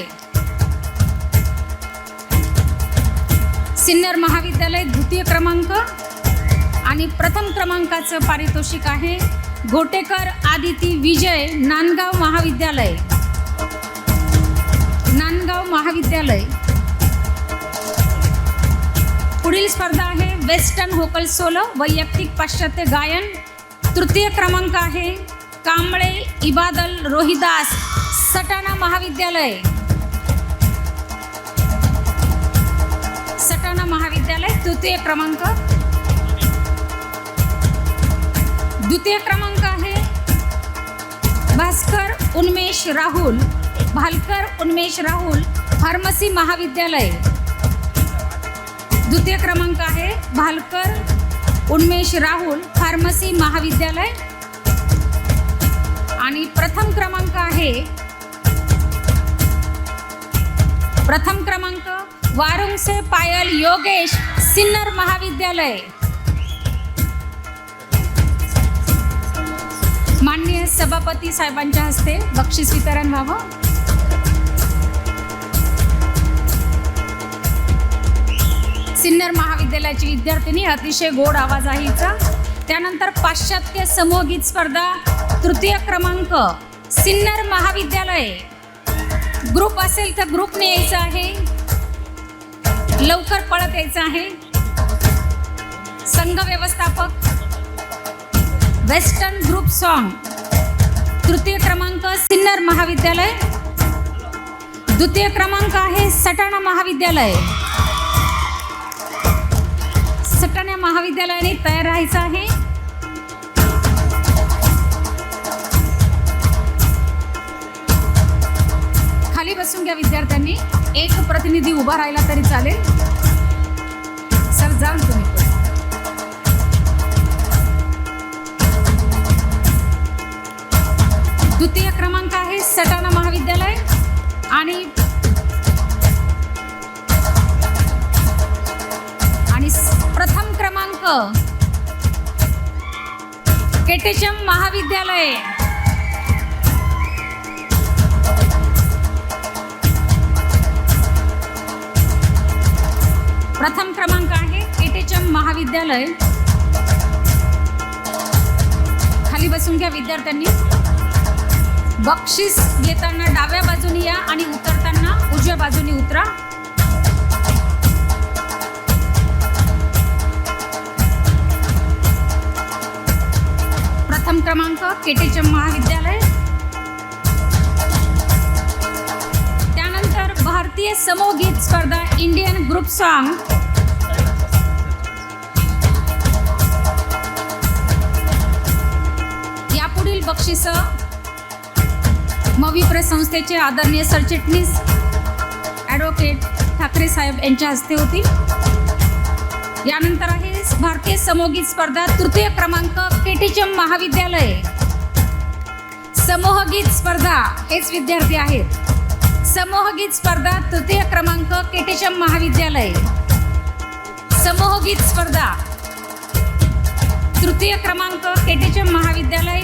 सिन्नर महाविद्यालय द्वितीय क्रमांक. आणि प्रथम क्रमांकाचं पारितोषिक आहे गोटेकर आदिती विजय नांदगाव महाविद्यालय. नांदगाव महाविद्यालय. पुढील स्पर्धा आहे वेस्टर्न होकल सोलो वैयक्तिक पाश्चात्य गायन. तृतीय क्रमांक आहे कांबळे इबादल रोहिदास सटाणा महाविद्यालय. सटाणा महाविद्यालय तृतीय क्रमांक. द्वितीय क्रमांक आहे भास्कर उन्मेष राहुल भालकर उन्मेष राहुल फार्मसी महाविद्यालय. द्वितीय क्रमांक आहे भालकर उन्मेष राहुल फार्मसी महाविद्यालय. आणि प्रथम क्रमांक वारुंगसे पायल योगेश सिन्नर महाविद्यालय. माननीय सभापती साहेबांच्या हस्ते बक्षीस वितरण व्हावं. सिन्नर महाविद्यालयाची विद्यार्थिनी अतिशय गोड आवाज आहे हिचा. त्यानंतर पाश्चात्य समूहगीत स्पर्धा तृतीय क्रमांक सिन्नर महाविद्यालय. ग्रुप असेल तर ग्रुपने यायचं आहे, लवकर पळत यायचं आहे. संघ व्यवस्थापक वेस्टर्न ग्रुप सॉन्ग तृतीय क्रमांक सिन्नर महाविद्यालय. द्वितीय क्रमांक आहे सटाणा महाविद्यालय. सटाणा महाविद्यालयाने तयार राहायचं आहे. खाली बसून घ्या विद्यार्थ्यांनी. एक प्रतिनिधी उभा राहिला तरी चालेल. सर जाऊन तुम्ही. द्वितीय क्रमांक आहे सटाणा महाविद्यालय आणि प्रथम क्रमांक केटीचम महाविद्यालय. प्रथम क्रमांक आहे केटीचम महाविद्यालय. खाली बसून घ्या विद्यार्थ्यांनी. बक्षीस घेताना डाव्या बाजूने या आणि उतरताना उजव्या बाजूने उतरा. प्रथम क्रमांक केटीचम महाविद्यालय. त्यानंतर भारतीय समूहगीत स्पर्धा इंडियन ग्रुप सॉन्ग यापुढील बक्षीस मवी प्रेस संस्थेचे आदरणीय सरचिटणीस ॲडव्होकेट ठाकरे साहेब यांच्या हस्ते होतील. यानंतर आहे भारतीय समूहगीत स्पर्धा तृतीय क्रमांक केटीचम महाविद्यालय. समूहगीत स्पर्धा हेच विद्यार्थी आहेत. समूहगीत स्पर्धा तृतीय क्रमांक केटीचम महाविद्यालय. समूहगीत स्पर्धा तृतीय क्रमांक केटीचम महाविद्यालय.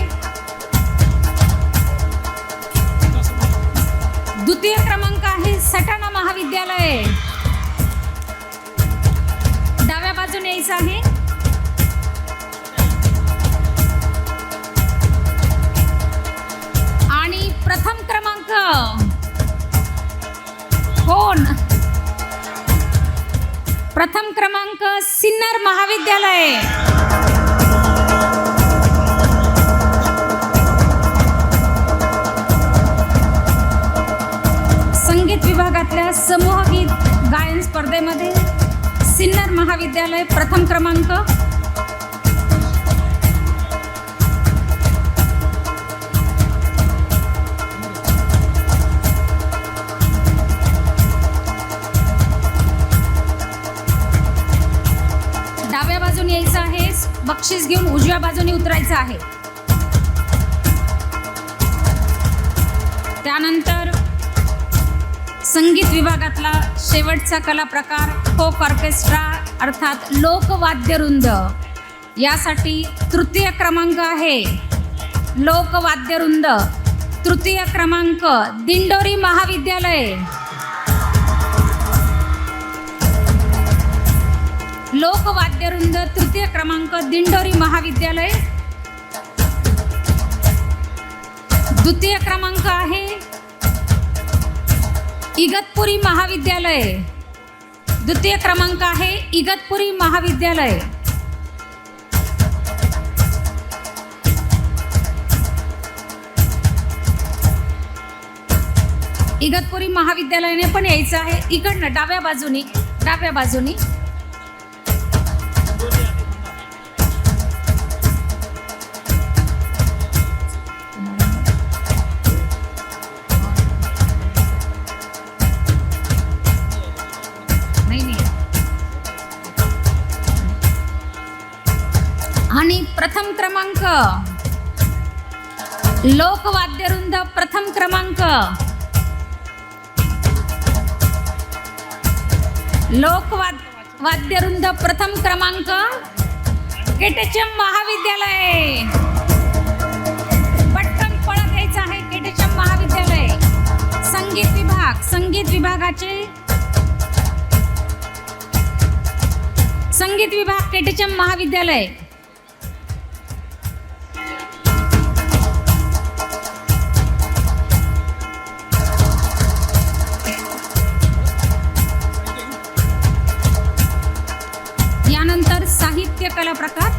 द्वितीय क्रमांक आहे सटाणा महाविद्यालय. डाव्या बाजूने यायचं आहे. आणि प्रथम क्रमांक कोण? प्रथम क्रमांक सिन्नर महाविद्यालय. संगीत विभागातल्या समूहगीत गायन स्पर्धेमध्ये सिन्नर महाविद्यालय प्रथम क्रमांक. डाव्या बाजूने यायचं आहे. बक्षीस घेऊन उजव्या बाजूने उतरायचं आहे. त्यानंतर संगीत विभागातला शेवटचा कला प्रकार फोक ऑर्केस्ट्रा अर्थात लोकवाद्यवृंद. यासाठी तृतीय क्रमांक आहे लोकवाद्यवृंद. तृतीय क्रमांक दिंडोरी महाविद्यालय. लोकवाद्यवृंद तृतीय क्रमांक दिंडोरी महाविद्यालय. द्वितीय क्रमांक आहे इगतपुरी महाविद्यालय. द्वितीय क्रमांक आहे इगतपुरी महाविद्यालय. इगतपुरी महाविद्यालयाने पण यायचं आहे. इकडनं डाव्या बाजूनी. डाव्या बाजूनी आणि प्रथम क्रमांक लोकवाद्यवृंद प्रथम क्रमांक वाद्यवृंद प्रथम क्रमांक केटीएम महाविद्यालय. पटकन पळत यायचं आहे. केटीएम महाविद्यालय संगीत विभाग केटीएम महाविद्यालय. यानंतर साहित्य कला प्रकार.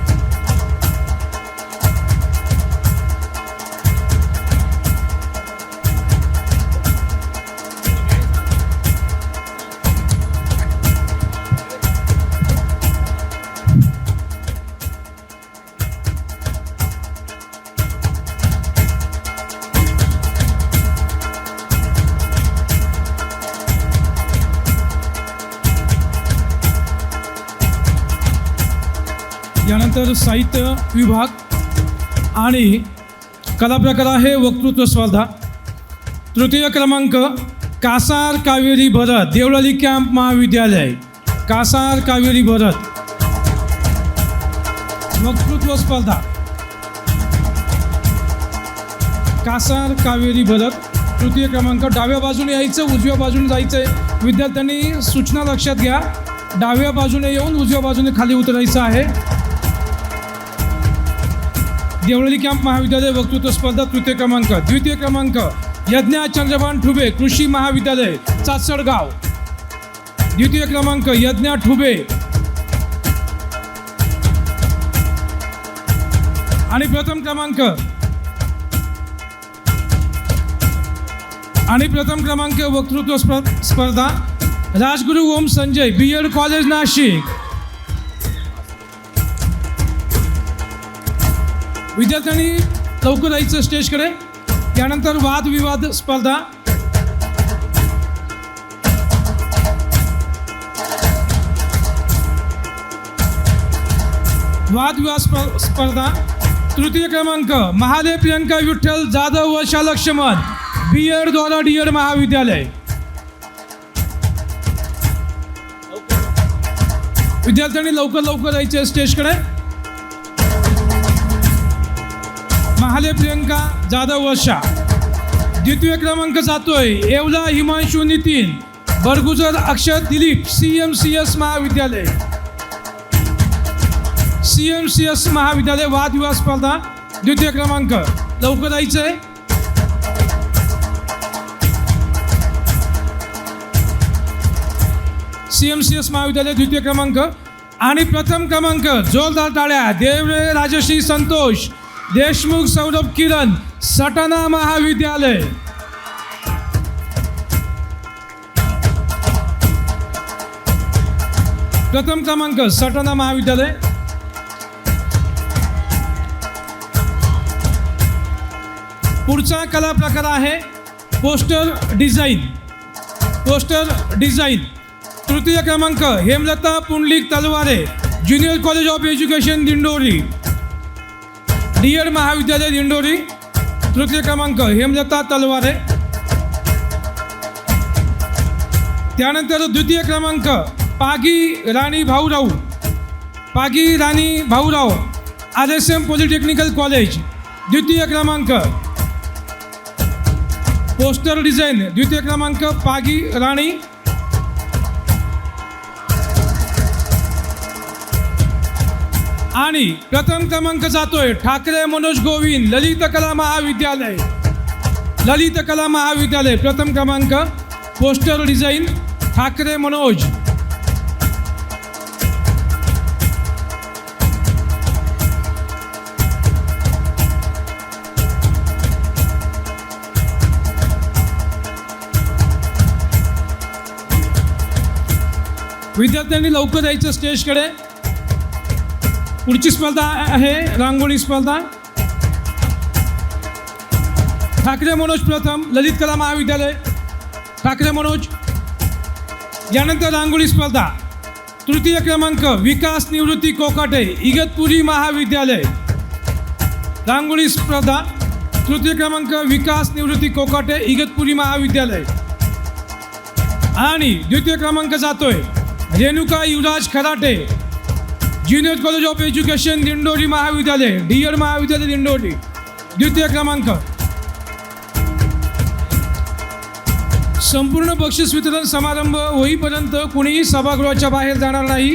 यानंतर साहित्य विभाग आणि कला प्रकार आहे वक्तृत्व स्पर्धा. तृतीय क्रमांक कासार कावेरी भरत देवळाली कॅम्प महाविद्यालय. कासार कावेरी भरत वक्तृत्व स्पर्धा. कासार कावेरी भरत तृतीय क्रमांक. डाव्या बाजूने यायचं, उजव्या बाजूने जायचं आहे. विद्यार्थ्यांनी सूचना लक्षात घ्या. डाव्या बाजूने येऊन उजव्या बाजूने खाली उतरायचं आहे. देवळाली कॅम्प महाविद्यालय वक्तृत्व स्पर्धा तृतीय क्रमांक. द्वितीय क्रमांक यज्ञा चंद्रभान ठुबे कृषी महाविद्यालय चाचडगाव. द्वितीय क्रमांक यज्ञा ठुबे. आणि प्रथम क्रमांक वक्तृत्व स्पर्धा राजगुरू ओम संजय BEd कॉलेज नाशिक. विद्यार्थ्यांनी लवकर यायचं स्टेजकडे. यानंतर वादविवाद स्पर्धा. स्पर्धा तृतीय क्रमांक महादेव प्रियंका विठ्ठल जाधव वर्षा लक्ष्मण BEd द्वारा DEd महाविद्यालय. विद्यार्थ्यांनी लवकर यायचे स्टेजकडे. महादेव प्रियंका जाधव वर्षा. द्वितीय क्रमांक जातोय येवला हिमांशू नितीन बरगुजर अक्षर दिलीप CMCS महाविद्यालय. CMCS महाविद्यालय वादविवाद स्पर्धा द्वितीय क्रमांक. लवकर यायचंय. CMCS महाविद्यालय द्वितीय क्रमांक. आणि प्रथम क्रमांक जोरदार टाळ्या देवरे राजश्री संतोष देशमुख सौरभ किरण सटाणा महाविद्यालय. प्रथम क्रमांक सटाणा महाविद्यालय. पुढचा कला प्रकार आहे पोस्टर डिझाईन. तृतीय क्रमांक Hemlata Pundlik Talware junior college of education Dindori DEd महाविद्यालय दिंडोरी. तृतीय क्रमांक हेमलता तलवारे. त्यानंतर द्वितीय क्रमांक पागी राणी भाऊराव RSM पॉलिटेक्निकल कॉलेज. द्वितीय क्रमांक पोस्टर डिझाईन. द्वितीय क्रमांक पागी राणी. आणि प्रथम क्रमांक जातोय ठाकरे मनोज गोविंद ललित कला महाविद्यालय. प्रथम क्रमांक पोस्टर डिझाईन ठाकरे मनोज. विद्यार्थ्यांनी लवकर यायचं स्टेजकडे. पुढची स्पर्धा आहे रांगोळी स्पर्धा. ठाकरे मनोज प्रथम ललित कला महाविद्यालय ठाकरे मनोज. यानंतर रांगोळी स्पर्धा तृतीय क्रमांक विकास निवृत्ती कोकाटे इगतपुरी महाविद्यालय. रांगोळी स्पर्धा तृतीय क्रमांक विकास निवृत्ती कोकाटे इगतपुरी महाविद्यालय. आणि द्वितीय क्रमांक जातोय Renuka Yuvraj Kharate, junior college of education Dindori महाविद्यालय, डीएड महाविद्यालय दिंडोरी, द्वितीय क्रमांक. संपूर्ण बक्षीस वितरण समारंभ होईपर्यंत कुणीही सभागृहाच्या बाहेर जाणार नाही.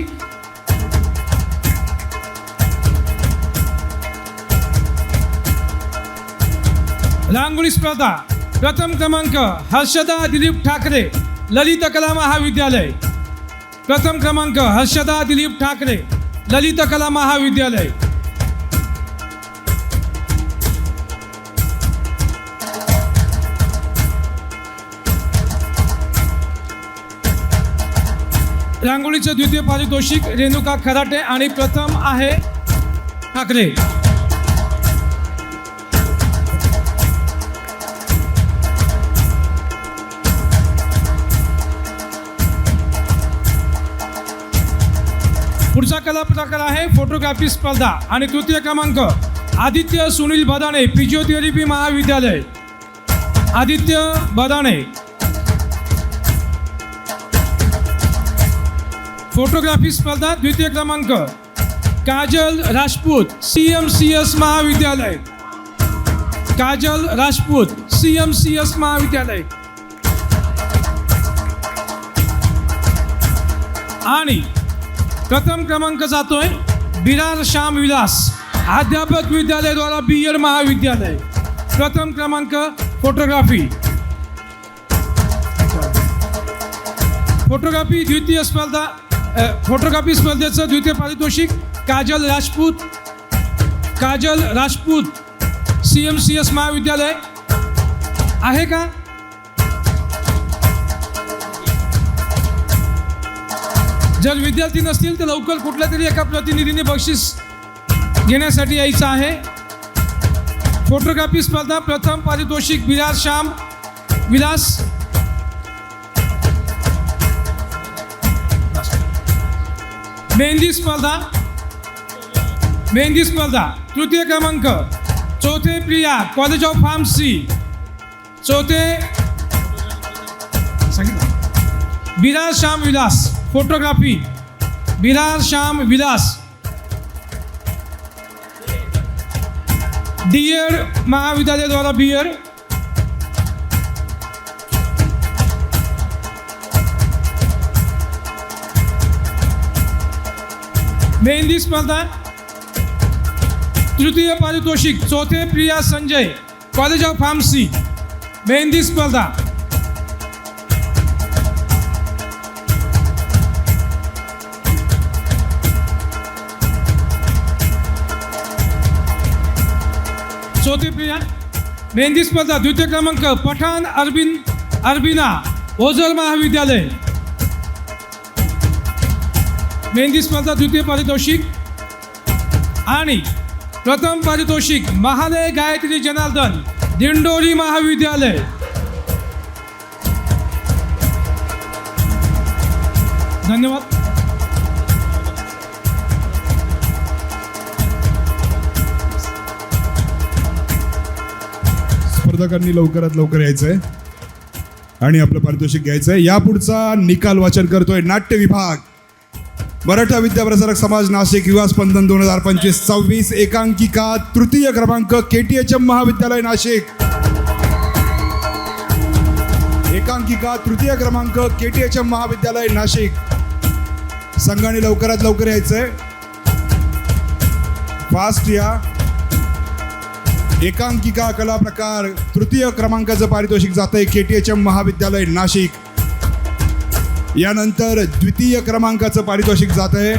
रांगोळी स्पर्धा प्रथम क्रमांक हर्षदा दिलीप ठाकरे, ललित कला महाविद्यालय. प्रथम क्रमांक हर्षदा दिलीप ठाकरे, ललित कला महाविद्यालय. रांगोळीचं द्वितीय पारितोषिक रेणुका खराटे आणि प्रथम आहे ठाकरे. पुढचा कला प्रकार आहे फोटोग्राफी स्पर्धा आणि तृतीय क्रमांक आदित्य सुनील बदाणे, फिजिओथेरपी महाविद्यालय. आदित्य बदाणे. फोटोग्राफी स्पर्धा द्वितीय क्रमांक काजल राजपूत, CMCS महाविद्यालय. काजल राजपूत, CMCS महाविद्यालय. आणि प्रथम क्रमांक जातोय बिरार श्याम विलास, अध्यापक विद्यालय द्वारा BEd महाविद्यालय. प्रथम क्रमांक फोटोग्राफी. फोटोग्राफी द्वितीय स्पर्धा फोटोग्राफी स्पर्धेचं द्वितीय पारितोषिक काजल राजपूत, काजल राजपूत, CMCS महाविद्यालय. आहे का? जर विद्यार्थी नसतील तर लवकर कुठल्या तरी एका प्रतिनिधीने बक्षीस घेण्यासाठी यायचं आहे. फोटोग्राफी स्पर्धा प्रथम पारितोषिक बिरार श्याम विलास. मेहंदी स्पर्धा. मेहंदी स्पर्धा तृतीय क्रमांक चौथे प्रिया, कॉलेज ऑफ फार्मसी. चौथे बिरार श्याम विलास. फोटोग्राफी बिरार श्याम विलास. DEd महाविद्यालय द्वारा BEd. मेहंदी स्पर्धा तृतीय पारितोषिक चौथे Priya Sanjay, college of pharmacy. Mehndi स्पर्धा. चौथे प्रिया. मेहंदी स्पर्धा द्वितीय क्रमांक पठाण अरबिना, ओझर महाविद्यालय. मेहंदी स्पर्धा द्वितीय पारितोषिक. आणि प्रथम पारितोषिक महालय गायत्री जनार्दन, दिंडोरी महाविद्यालय. धन्यवाद. स्पर्धकांनी लवकरात लवकर यायचं आहे आणि आपलं पारितोषिक घ्यायचं आहे. यापुढचा निकाल वाचन करतोय नाट्य विभाग, मराठा विद्याप्रसारक समाज नाशिक, युवा स्पंदन 2025-26. एकांकिका तृतीय क्रमांक KTHM महाविद्यालय नाशिक. एकांकिका तृतीय क्रमांक KTHM महाविद्यालय नाशिक. संघाने लवकरात लवकर यायचंय, फास्ट या. एकांकिका कला प्रकार तृतीय क्रमांकाचं पारितोषिक जातंय KTHM महाविद्यालय नाशिक. यानंतर द्वितीय क्रमांकाचं पारितोषिक जातंय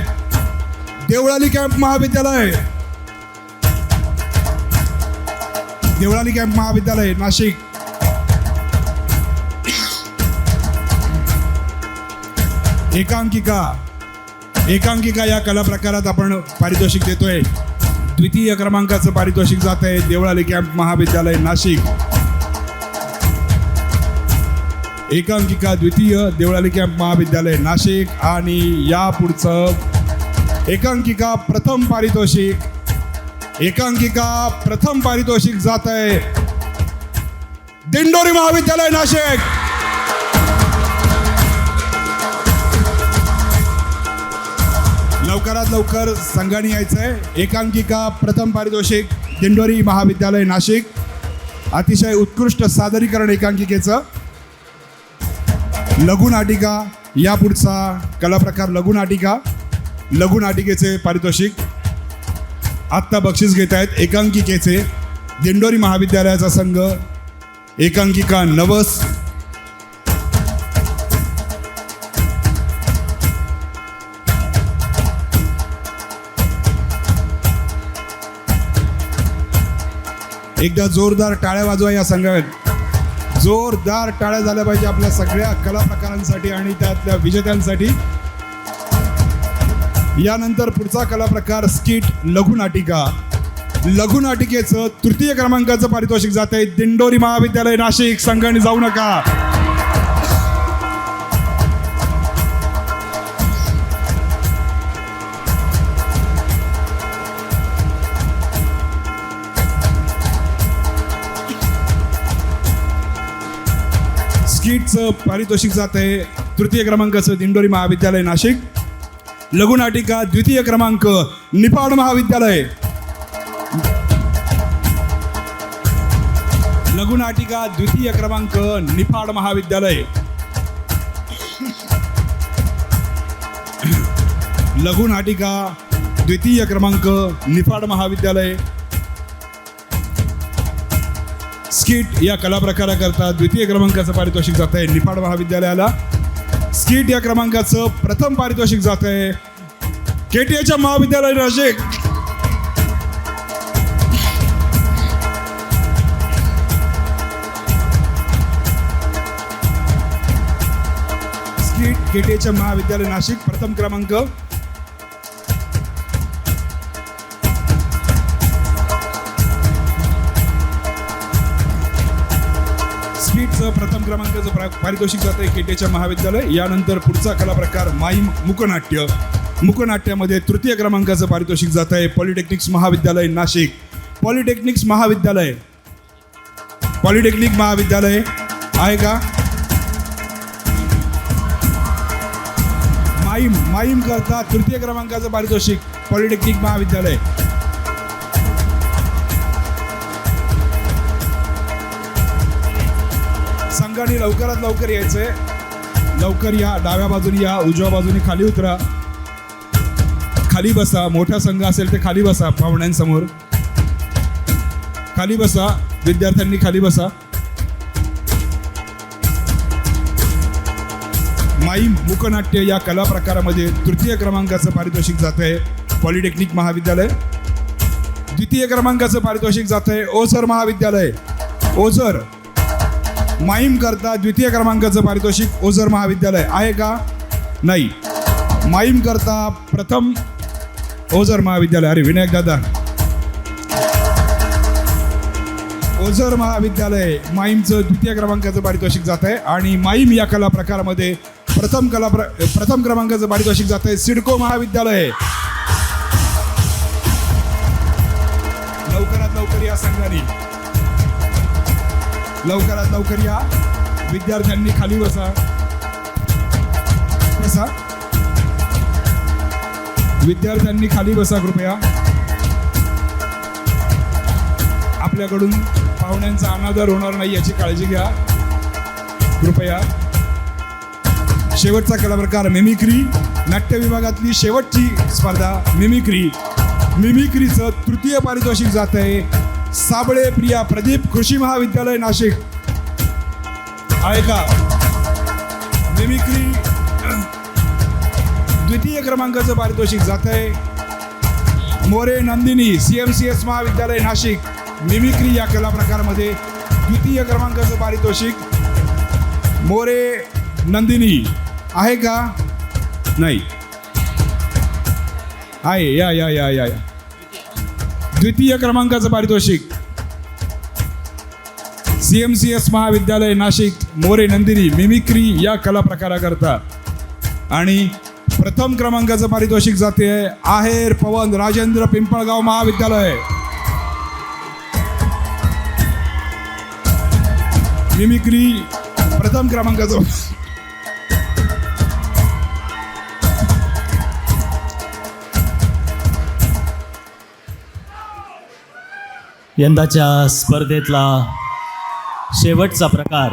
देवळाली कॅम्प महाविद्यालय. देवळाली कॅम्प महाविद्यालय नाशिक. एकांकिका या कला प्रकारात आपण पारितोषिक देतोय. द्वितीय क्रमांकाचं पारितोषिक जात आहे देवळाली कॅम्प महाविद्यालय नाशिक. एकांकिका द्वितीय देवळाली कॅम्प महाविद्यालय नाशिक. आणि या पुढचं एकांकिका प्रथम पारितोषिक जात आहे दिंडोरी महाविद्यालय नाशिक. लवकर संघाने यायचं आहे. एकांकिका प्रथम पारितोषिक दिंडोरी महाविद्यालय नाशिक, अतिशय उत्कृष्ट सादरीकरण एकांकिकेचं. लघुनाटिका या पुढचा कलाप्रकार लघुनाटिका, लघुनाटिकेचे पारितोषिक आत्ता बक्षीस घेत आहेत एकांकिकेचे दिंडोरी महाविद्यालयाचा संघ. एकांकिका नवस, एकदा जोरदार टाळ्या वाजवा या संघात. जोरदार टाळ्या झाल्या पाहिजे आपल्या सगळ्या कला प्रकारांसाठी आणि त्यातल्या विजेत्यांसाठी. यानंतर पुढचा कला प्रकार स्किट लघुनाटिका. लघुनाटिकेचं तृतीय क्रमांकाचं पारितोषिक जात आहे दिंडोरी महाविद्यालय नाशिक. संघाने जाऊ नका. स्किटचं पारितोषिक जात आहे तृतीय क्रमांकाचं दिंडोरी महाविद्यालय नाशिक. लघुनाटिका द्वितीय क्रमांक निफाड महाविद्यालय. लघुनाटिका द्वितीय क्रमांक निफाड महाविद्यालय. लघुनाटिका द्वितीय क्रमांक निफाड महाविद्यालय. स्किट या कला प्रकाराकरता द्वितीय क्रमांकाचं पारितोषिक जात आहे निफाड महाविद्यालयाला. स्किट या क्रमांकाचं प्रथम पारितोषिक जात आहे केटीएच्या महाविद्यालय नाशिक. स्किट केटीएच्या महाविद्यालय नाशिक प्रथम क्रमांक. स्किटचं प्रथम क्रमांकाचं पारितोषिक जात आहे केटीएच्या महाविद्यालय. यानंतर पुढचा कला प्रकार माईम मुकनाट्य. मुकनाट्यामध्ये तृतीय क्रमांकाचं पारितोषिक जात आहे पॉलिटेक्निक्स महाविद्यालय नाशिक. पॉलिटेक्निक्स महाविद्यालय, पॉलिटेक्निक महाविद्यालय आहे का? माईम करता तृतीय क्रमांकाचं पारितोषिक पॉलिटेक्निक महाविद्यालय. संघाने लवकरात लवकर यायचंय. लवकर या. डाव्या बाजूने या, उजव्या बाजूने खाली उतरा, खाली बसा. मोठा संघ असेल ते खाली बसा. पाहुण्यांसमोर खाली बसा. विद्यार्थ्यांनी खाली बसा. माईम मुकनाट्य या कला प्रकारामध्ये तृतीय क्रमांकाचं पारितोषिक जात आहे पॉलिटेक्निक महाविद्यालय. द्वितीय क्रमांकाचं पारितोषिक जात आहे ओझर महाविद्यालय. ओझर माईम करता द्वितीय क्रमांकाचं पारितोषिक ओझर महाविद्यालय आहे का? नाही. माईम करता प्रथम ओझर महाविद्यालय. अरे विनायक दादा, ओझर महाविद्यालय माईमचं द्वितीय क्रमांकाचं पारितोषिक जात आहे. आणि माईम या कला प्रकारामध्ये प्रथम क्रमांकाचं पारितोषिक जात आहे सिडको महाविद्यालय. लवकरात लवकर या संघाने, लवकरात लवकर या. विद्यार्थ्यांनी खाली बसा. विद्यार्थ्यांनी खाली बसा कृपया. आपल्याकडून पाहुण्यांचा अनादर होणार नाही याची काळजी घ्या कृपया. शेवटचा कला प्रकार मिमिक्री. नाट्य विभागातली शेवटची स्पर्धा मिमिक्री. मिमिक्रीचं तृतीय पारितोषिक जात आहे साबळे प्रिया प्रदीप कृषी महाविद्यालय नाशिक आहे का? मिमिक्री द्वितीय क्रमांकाचं पारितोषिक जात आहे मोरे नंदिनी CMCS महाविद्यालय नाशिक. मिमिक्री या कला प्रकारामध्ये द्वितीय क्रमांकाचं पारितोषिक मोरे नंदिनी आहे का? नाही आहे. या या या या या द्वितीय क्रमांकाचं पारितोषिक CMCS महाविद्यालय नाशिक मोरे नंदिनी मिमिक्री या कला प्रकाराकरता. आणि प्रथम क्रमांकाचं पारितोषिक जाते आहेर पवन राजेंद्र पिंपळगाव महाविद्यालय. मिमिक्री प्रथम क्रमांकाचं यंदाच्या स्पर्धेतला शेवटचा प्रकार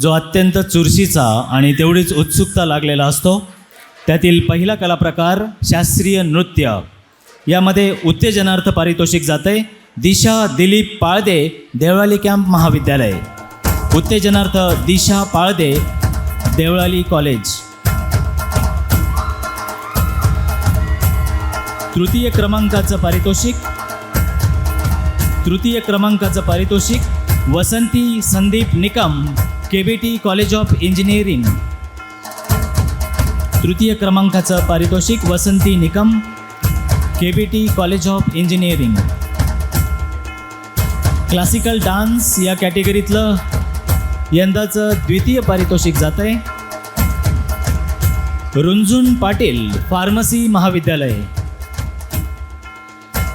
जो अत्यंत चुरशीचा आणि तेवढीच उत्सुकता लागलेला असतो, त्यातील पहिला कला प्रकार शास्त्रीय नृत्य. यामध्ये उत्तेजनार्थ पारितोषिक जाते दिशा दिलीप पाळदे, देवळाली कॅम्प महाविद्यालय. उत्तेजनार्थ दिशा पाळदे, देवळाली कॉलेज. तृतीय क्रमांकाचं पारितोषिक Vasanti Sandeep Nikam, KBT college of engineering. तृतीय क्रमांकाचं पारितोषिक Vasanti Nikam, KBT college of engineering. Classical dance या कॅटेगरीतलं यंदाचं द्वितीय पारितोषिक जात आहे रुंझुन पाटील, फार्मसी महाविद्यालय.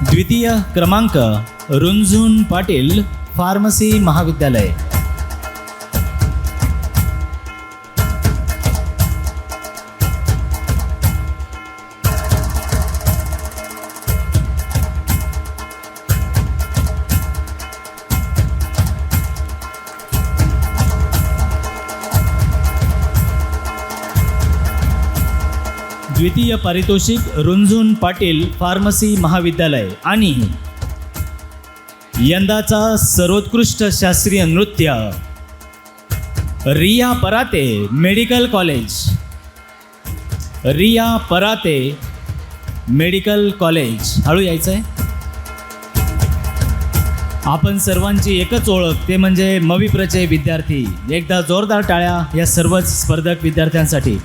द्वितीय क्रमांक रुंझुन पाटील, फार्मसी महाविद्यालय. द्वितीय पारितोषिक रुंझुन पाटील, फार्मसी महाविद्यालय. आणि यंदाचा सर्वोत्कृष्ट शास्त्रीय नृत्य रिया पराते, मेडिकल कॉलेज. रिया पराते, मेडिकल कॉलेज. हळू यायचं आहे. आपण सर्वांची एकच ओळख, ते म्हणजे मविप्रचे विद्यार्थी. एकदा जोरदार टाळ्या या सर्वच स्पर्धक विद्यार्थ्यांसाठी.